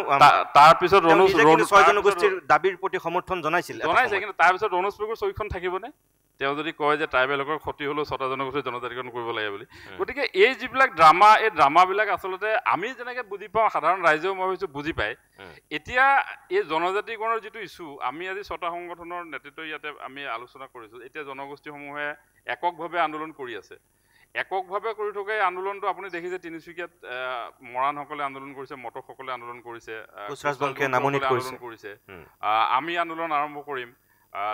তাৰপিছত ৰণোজ 6 জনগোষ্ঠীৰ দাবীৰ প্ৰতি সমৰ্থন জনাইছে, কিন্তু তাৰপিছত ৰণোজ পেগুৰ ছবিখন থাকিবনে? তেওঁ যদি কয় যে ট্ৰাইবেলসকলৰ ক্ষতি হ'লেও 6টা জনগোষ্ঠীৰ জনজাতিকৰণ কৰিব লাগে বুলি। গতিকে এই যিবিলাক ড্ৰামা, এই ড্ৰামাবিলাক আচলতে আমি যেনেকৈ বুজি পাওঁ, সাধাৰণ ৰাইজেও মই ভাবিছোঁ বুজি পায়। এতিয়া এই জনজাতিকৰণৰ যিটো ইছ্যু, আমি আজি 6টা সংগঠনৰ নেতৃত্ব ইয়াতে আমি আলোচনা কৰিছোঁ। এতিয়া জনগোষ্ঠীসমূহে এককভাৱে আন্দোলন কৰি আছে। এককভাৱে কৰি থকা এই আন্দোলনটো আপুনি দেখিছে তিনিচুকীয়াত মৰাণসকলে আন্দোলন কৰিছে, মটকসকলে আন্দোলন কৰিছে, আন্দোলন কৰিছে। আমি আন্দোলন আৰম্ভ কৰিম,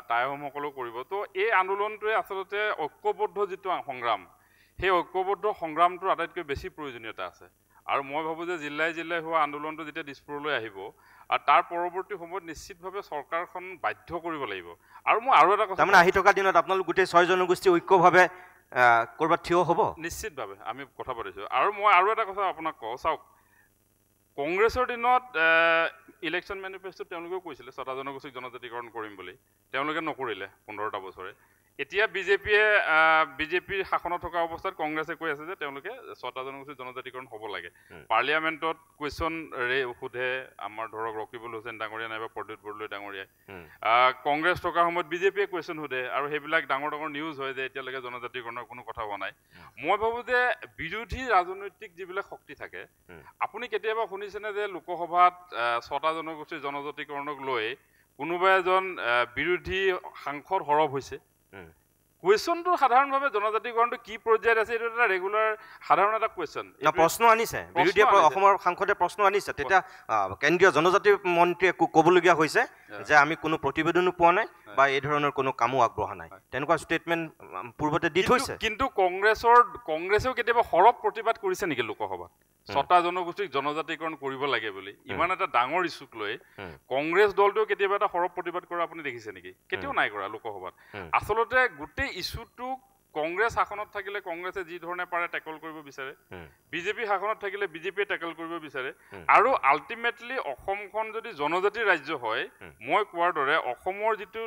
টাইহোমসকলেও কৰিব। তো এই আন্দোলনটোৱে আচলতে ঐক্যবদ্ধ যিটো সংগ্ৰাম, সেই ঐক্যবদ্ধ সংগ্ৰামটোৰ আটাইতকৈ বেছি প্ৰয়োজনীয়তা আছে। আৰু মই ভাবোঁ যে জিলাই জিলাই হোৱা আন্দোলনটো যেতিয়া দিছপুৰলৈ আহিব আৰু তাৰ পৰৱৰ্তী সময়ত নিশ্চিতভাৱে চৰকাৰখন বাধ্য কৰিব লাগিব। আৰু মই আৰু এটা কথা, তাৰমানে আহি থকা দিনত আপোনালোক গোটেই 6 জনগোষ্ঠী ঐক্যভাৱে ক'ৰবাত থিয় হ'ব? নিশ্চিতভাৱে আমি কথা পাতিছোঁ। আৰু মই আৰু এটা কথা আপোনাক কওঁ, চাওক কংগ্ৰেছৰ দিনত ইলেকশ্যন মেনিফেষ্টোত তেওঁলোকেও কৈছিলে 6টা জনগোষ্ঠীক জনজাতিকৰণ কৰিম বুলি, তেওঁলোকে নকৰিলে 15টা বছৰে। এতিয়া বিজেপিৰ শাসনত থকা অৱস্থাত কংগ্ৰেছে কৈ আছে যে তেওঁলোকে 6টা জনগোষ্ঠীৰ জনজাতিকৰণ হ'ব লাগে। পাৰ্লিয়ামেণ্টত কুৱেশ্যন সোধে আমাৰ ধৰক ৰকিবুল হুছেইন ডাঙৰীয়া নাইবা প্ৰদ্যুৎ বৰদলৈ ডাঙৰীয়াই। কংগ্ৰেছ থকাৰ সময়ত বিজেপিয়ে কুৱেশ্যন সোধে আৰু সেইবিলাক ডাঙৰ ডাঙৰ নিউজ হয় যে এতিয়ালৈকে জনজাতিকৰণৰ কোনো কথা হোৱা নাই। মই ভাবোঁ যে বিৰোধী ৰাজনৈতিক যিবিলাক শক্তি থাকে, আপুনি কেতিয়াবা শুনিছেনে যে লোকসভাত 6টা জনগোষ্ঠীৰ জনজাতিকৰণক লৈ কোনোবা এজন বিৰোধী সাংসদ সৰব হৈছে? কুৱেশ্যনটো সাধাৰণভাৱে জনজাতিকৰণটো কি পৰ্যায়ত আছে এইটো এটা ৰেগুলাৰ সাধাৰণ এটা কুৱেশ্যন, প্ৰশ্ন আনিছে বিৰোধী অসমৰ সাংসদে প্ৰশ্ন আনিছে। তেতিয়া কেন্দ্ৰীয় জনজাতি মন্ত্ৰীয়ে ক'বলগীয়া হৈছে যে আমি কোনো প্ৰতিবেদনো পোৱা নাই বা এই ধৰণৰ কোনো কামো আগবঢ়া নাই, তেনেকুৱা ষ্টেটমেণ্ট পূৰ্বতে দি থৈছে। কিন্তু কংগ্ৰেছেও কেতিয়াবা সৰব প্ৰতিবাদ কৰিছে নেকি লোকসভাত 6টা জনগোষ্ঠীক জনজাতিকৰণ কৰিব লাগে বুলি? ইমান এটা ডাঙৰ ইছ্যুক লৈ কংগ্ৰেছ দলটোও কেতিয়াবা এটা সৰব প্ৰতিবাদ কৰা আপুনি দেখিছে নেকি? কেতিয়াও নাই কৰা লোকসভাত। আচলতে গোটেই ইছ্যুটোক কংগ্ৰেছ শাসনত থাকিলে কংগ্ৰেছে যি ধৰণে পাৰে টেকল কৰিব বিচাৰে, বিজেপি শাসনত থাকিলে বিজেপিয়ে টেকল কৰিব বিচাৰে। আৰু আল্টিমেটলি অসমখন যদি জনজাতিৰ ৰাজ্য হয়, মই কোৱাৰ দৰে অসমৰ যিটো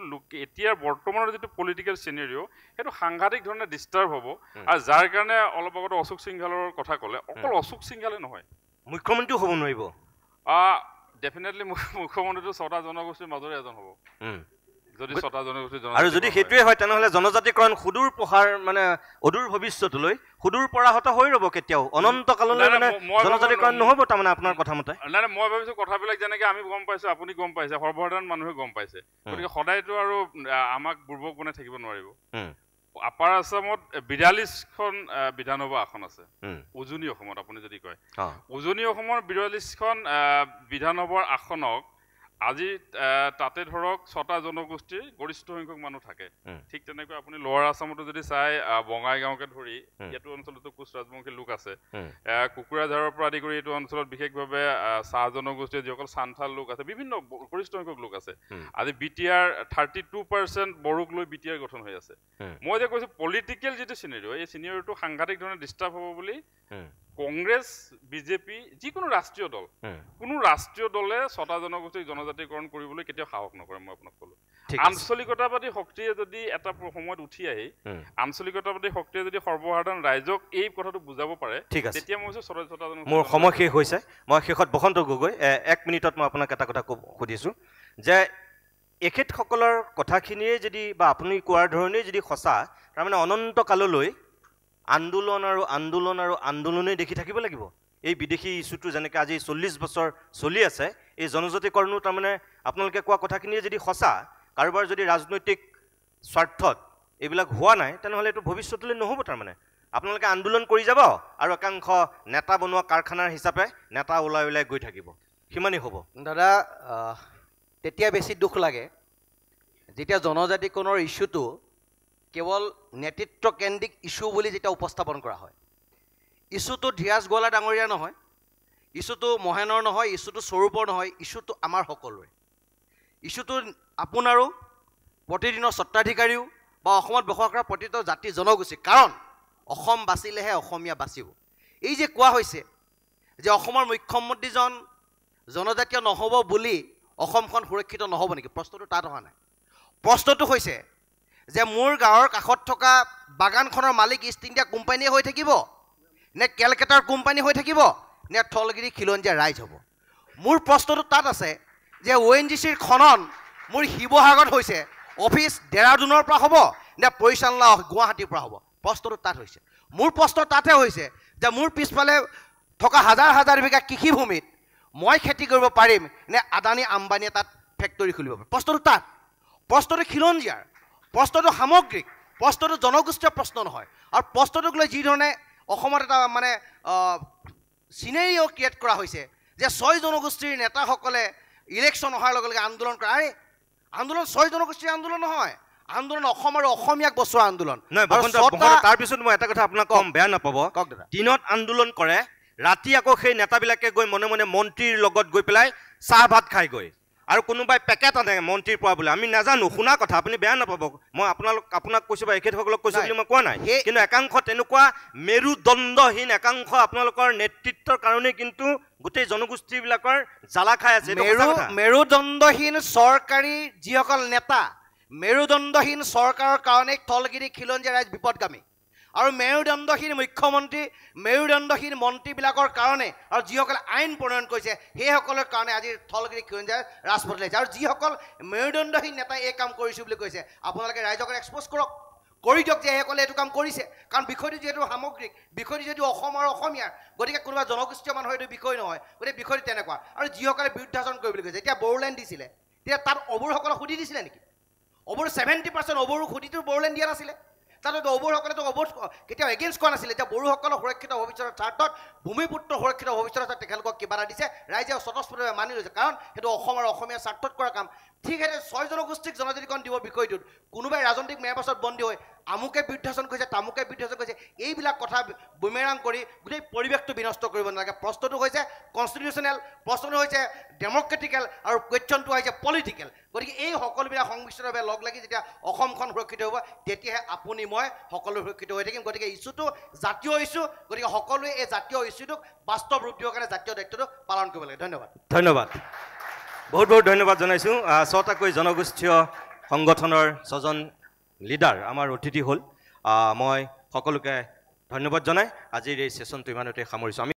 এতিয়াৰ বৰ্তমানৰ যিটো পলিটিকেল চিনেৰিঅ' সেইটো সাংঘাতিক ধৰণে ডিষ্টাৰ্ব হ'ব। আৰু যাৰ কাৰণে অলপ আগতে অশোক সিংঘালৰ কথা ক'লে, অকল অশোক সিংঘালে নহয়, মুখ্যমন্ত্ৰীও হ'ব নোৱাৰিব। ডেফিনেটলি মুখ্যমন্ত্ৰীটো 6টা জনগোষ্ঠীৰ মাজৰে এজন হ'ব যদি 6টা জনগোষ্ঠী। আৰু যদি সেইটোৱে হয় তেনেহ'লে জনজাতিকৰণ সুদূৰ প্ৰসাৰ মানে অদূৰ ভৱিষ্যতলৈ সুদূৰ পৰাহত হৈ ৰ'ব, কেতিয়াও অনন্ত কাললৈ মানে জনজাতিকৰণ নহ'ব তাৰমানে আপোনাৰ কথা মতে? নাই, মই ভাবিছোঁ কথাবিলাক যেনেকৈ আমি গম পাইছোঁ, আপুনি গম পাইছে, সৰ্বসাধাৰণ মানুহে গম পাইছে। গতিকে সদায়তো আৰু আমাক বুৰ্বক বনাই থাকিব নোৱাৰিব। আপাৰ আছামত 42খন বিধানসভা আসন আছে। উজনি অসমত আপুনি যদি কয়, উজনি অসমৰ 42খন বিধানসভাৰ আসনক আজি তাতে ধৰক 6টা জনগোষ্ঠীৰ গৰিষ্ঠ সংখ্যক মানুহ থাকে। ঠিক তেনেকৈ আপুনি লোৱাৰ আছামতো যদি চাই বঙাইগাঁওকে ধৰি এইটো অঞ্চলতো কোচ ৰাজবংশী লোক আছে। কুকুৰাঝাৰৰ পৰা আদি কৰি এইটো অঞ্চলত বিশেষভাৱে চাহ জনগোষ্ঠীৰ যিসকল চান্থাল লোক আছে, বিভিন্ন গৰিষ্ঠ সংখ্যক লোক আছে। আজি BTR 32% বড়োক লৈ BTR গঠন হৈ আছে। মই যে কৈছোঁ পলিটিকেল যিটো চিনেৰিঅ', এই চিনেৰিঅ'টো সাংঘাতিক ধৰণে ডিষ্টাৰ্ব হ'ব বুলি কংগ্ৰেছ, বিজেপি, যিকোনো ৰাষ্ট্ৰীয় দল, কোনো ৰাষ্ট্ৰীয় দলে 6টা জনগোষ্ঠীক জনজাতিকৰণ কৰিবলৈ কেতিয়াও সাহস নকৰে। মই আপোনাক ক'লো, আঞ্চলিকতাবাদী শক্তিয়ে যদি এটা সময়ত উঠি আহি আঞ্চলিকতাবাদী শক্তিয়ে যদি সৰ্বসাধাৰণ ৰাইজক এই কথাটো বুজাব পাৰে, তেতিয়া মই কৈছোঁ 6টা জনগোষ্ঠী। মোৰ সময় শেষ হৈছে, মই শেষত বসন্ত গগৈ 1 মিনিটত মই আপোনাক এটা কথা সুধিছোঁ যে এখেতসকলৰ কথাখিনিয়ে যদি বা আপুনি কোৱাৰ ধৰণেই যদি সঁচা, তাৰমানে অনন্ত কাললৈ আন্দোলন আৰু আন্দোলন আৰু আন্দোলনেই দেখি থাকিব লাগিব। এই বিদেশী ইছ্যুটো যেনেকৈ আজি 40 বছৰ চলি আছে, এই জনজাতিকৰণো তাৰমানে আপোনালোকে কোৱা কথাখিনিয়ে যদি সঁচা, কাৰোবাৰ যদি ৰাজনৈতিক স্বাৰ্থত এইবিলাক হোৱা নাই, তেনেহ'লে এইটো ভৱিষ্যতলৈ নহ'ব। তাৰমানে আপোনালোকে আন্দোলন কৰি যাব আৰু একাংশ নেতা বনোৱা কাৰখানাৰ হিচাপে নেতা ওলাই ওলাই গৈ থাকিব, সিমানেই হ'ব। দাদা, তেতিয়া বেছি দুখ লাগে যেতিয়া জনজাতিকৰণৰ ইছ্যুটো কেৱল নেতৃত্ব কেন্দ্ৰিক ইছ্যু বুলি যেতিয়া উপস্থাপন কৰা হয়। ইছ্যুটো ধীৰাজ গোৱালা ডাঙৰীয়া নহয়, ইছ্যুটো মহেনৰ নহয়, ইছ্যুটো স্বৰূপৰ নহয়, ইছ্যুটো আমাৰ সকলোৰে। ইছ্যুটো আপোনাৰো, প্ৰতিদিনৰ স্বত্বাধিকাৰীও বা অসমত বসবাস কৰা প্ৰতিটো জাতি জনগোষ্ঠী। কাৰণ অসম বাচিলেহে অসমীয়া বাচিব। এই যে কোৱা হৈছে যে অসমৰ মুখ্যমন্ত্ৰীজন জনজাতীয় নহ'ব বুলি অসমখন সুৰক্ষিত নহ'ব নেকি? প্ৰশ্নটো তাত অহা নাই। প্ৰশ্নটো হৈছে যে মোৰ গাঁৱৰ কাষত থকা বাগানখনৰ মালিক ইষ্ট ইণ্ডিয়া কোম্পানীয়ে হৈ থাকিব, নে কেলকাতাৰ কোম্পানী হৈ থাকিব, নে থলগিৰি খিলঞ্জীয়া ৰাইজ হ'ব? মোৰ প্ৰশ্নটো তাত আছে যে ONGCৰ খনন মোৰ শিৱসাগৰত হৈছে, অফিচ ডেৰাডুনৰ পৰা হ'ব নে পৰিচালনা গুৱাহাটীৰ পৰা হ'ব? প্ৰশ্নটো তাত হৈছে। মোৰ প্ৰশ্ন তাতহে হৈছে যে মোৰ পিছফালে থকা হাজাৰ হাজাৰ বিঘা কৃষিভূমিত মই খেতি কৰিব পাৰিম নে আদানী আম্বানীয়ে তাত ফেক্টৰী খুলিব পাৰিম? প্ৰশ্নটো তাত। প্ৰশ্নটো খিলঞ্জীয়াৰ, প্ৰশ্নটো সামগ্ৰিক, প্ৰশ্নটো জনগোষ্ঠীয় প্ৰশ্ন নহয়। আৰু প্ৰশ্নটোক লৈ যিধৰণে অসমত এটা মানে চিনেৰিও ক্ৰিয়েট কৰা হৈছে যে 6 জনগোষ্ঠীৰ নেতাসকলে ইলেকশ্যন অহাৰ লগে লগে আন্দোলন কৰে। আৰে আন্দোলন 6 জনগোষ্ঠীৰ আন্দোলন নহয়, আন্দোলন অসম আৰু অসমীয়াক বচোৱা আন্দোলন। তাৰপিছত মই এটা কথা আপোনাক কম, বেয়া নাপাব। দিনত আন্দোলন কৰে, ৰাতি আকৌ সেই নেতাবিলাকে গৈ মনে মনে মন্ত্ৰীৰ লগত গৈ পেলাই চাহ ভাত খাই গৈ, আৰু কোনোবাই পেকেট আনে মন্ত্ৰীৰ পৰা বোলে। আমি নাজানো, শুনা কথা, আপুনি বেয়া নাপাব। মই আপোনাক কৈছোঁ বা এখেতসকলক কৈছোঁ বুলি মই কোৱা নাই, কিন্তু একাংশ তেনেকুৱা মেৰুদণ্ডহীন একাংশ আপোনালোকৰ নেতৃত্বৰ কাৰণে কিন্তু গোটেই জনগোষ্ঠীবিলাকৰ জ্বালা খাই আছে। মেৰুদণ্ডহীন চৰকাৰী যিসকল নেতা, মেৰুদণ্ডহীন চৰকাৰৰ কাৰণে থলগিৰি খিলঞ্জীয়া ৰাইজ বিপদগামী। আৰু মেৰুদণ্ডহীন মুখ্যমন্ত্ৰী, মেৰুদণ্ডহীন মন্ত্ৰীবিলাকৰ কাৰণে আৰু যিসকলে আইন প্ৰণয়ন কৰিছে সেইসকলৰ কাৰণে আজি থলগিৰি খিলঞ্জীয়া ৰাজপথ লাগিছে। আৰু যিসকল মেৰুদণ্ডহীন নেতাই এই কাম কৰিছোঁ বুলি কৈছে, আপোনালোকে ৰাইজক এক্সপ'জ কৰক, কৰি দিয়ক যে এইসকলে এইটো কাম কৰিছে। কাৰণ বিষয়টো যিহেতু সামগ্ৰিক, বিষয়টো যিহেতু অসম আৰু অসমীয়াৰ, গতিকে কোনোবা জনগোষ্ঠীয় মানুহৰ এইটো বিষয় নহয়, গতিকে বিষয়টো তেনেকুৱা। আৰু যিসকলে বিৰুদ্ধাচৰণ কৰিবলৈ কৈছে, এতিয়া বড়োলেণ্ড দিছিলে, তেতিয়া তাত অবড়োসকলক সুধি দিছিলে নেকি? অবড়ো 70% অবড়ো সুধিটো বড়োলেণ্ড দিয়া নাছিলে। তাতে অবড়োসকলেতো কেতিয়াও এগেইনষ্ট কৰা নাছিলে। এতিয়া বড়োসকলৰ সুৰক্ষিত ভৱিষ্যতৰ স্বাৰ্থত, ভূমিপুত্ৰ সুৰক্ষিত ভৱিষ্যতৰ স্বাৰ্থত তেখেতলোকক কিবা এটা দিছে, ৰাইজে স্বতঃস্ফূৰ্তভাৱে মানি লৈছে, কাৰণ সেইটো অসম আৰু অসমীয়াৰ স্বাৰ্থত কৰা কাম। ঠিক সেইদৰে 6 জনগোষ্ঠীক জনজাতিকৰণ দিব বিষয়টোত কোনোবাই ৰাজনৈতিক মেৰপাছত বন্দী হৈ আমুকে বিৰুদ্ধাচৰণ কৰিছে, তামুকে বিৰুদ্ধাচৰণ কৰিছে, এইবিলাক কথা বুমেৰাং কৰি গোটেই পৰিৱেশটো বিনষ্ট কৰিব নালাগে। প্ৰশ্নটো হৈছে কনষ্টিটিউচনেল, প্ৰশ্নটো হৈছে ডেম'ক্ৰেটিকেল, আৰু কুৱেশ্যনটো হৈছে পলিটিকেল। গতিকে এই সকলোবিলাক সংমিশ্ৰণভাৱে লগ লাগি যেতিয়া অসমখন সুৰক্ষিত হ'ব, তেতিয়াহে আপুনি মই সকলো সুৰক্ষিত হৈ থাকিম। গতিকে ইছ্যুটো জাতীয় ইছ্যু, গতিকে সকলোৱে এই জাতীয় ইছ্যুটোক বাস্তৱ ৰূপ দিবৰ কাৰণে জাতীয় দায়িত্বটো পালন কৰিব লাগে। ধন্যবাদ। ধন্যবাদ, বহুত বহুত ধন্যবাদ জনাইছোঁ। 6টাকৈ জনগোষ্ঠীয় সংগঠনৰ 6জন লিডাৰ আমাৰ অতিথি হ'ল। মই সকলোকে ধন্যবাদ জনাই আজিৰ এই ছেশ্যনটো ইমানতে সামৰিছোঁ।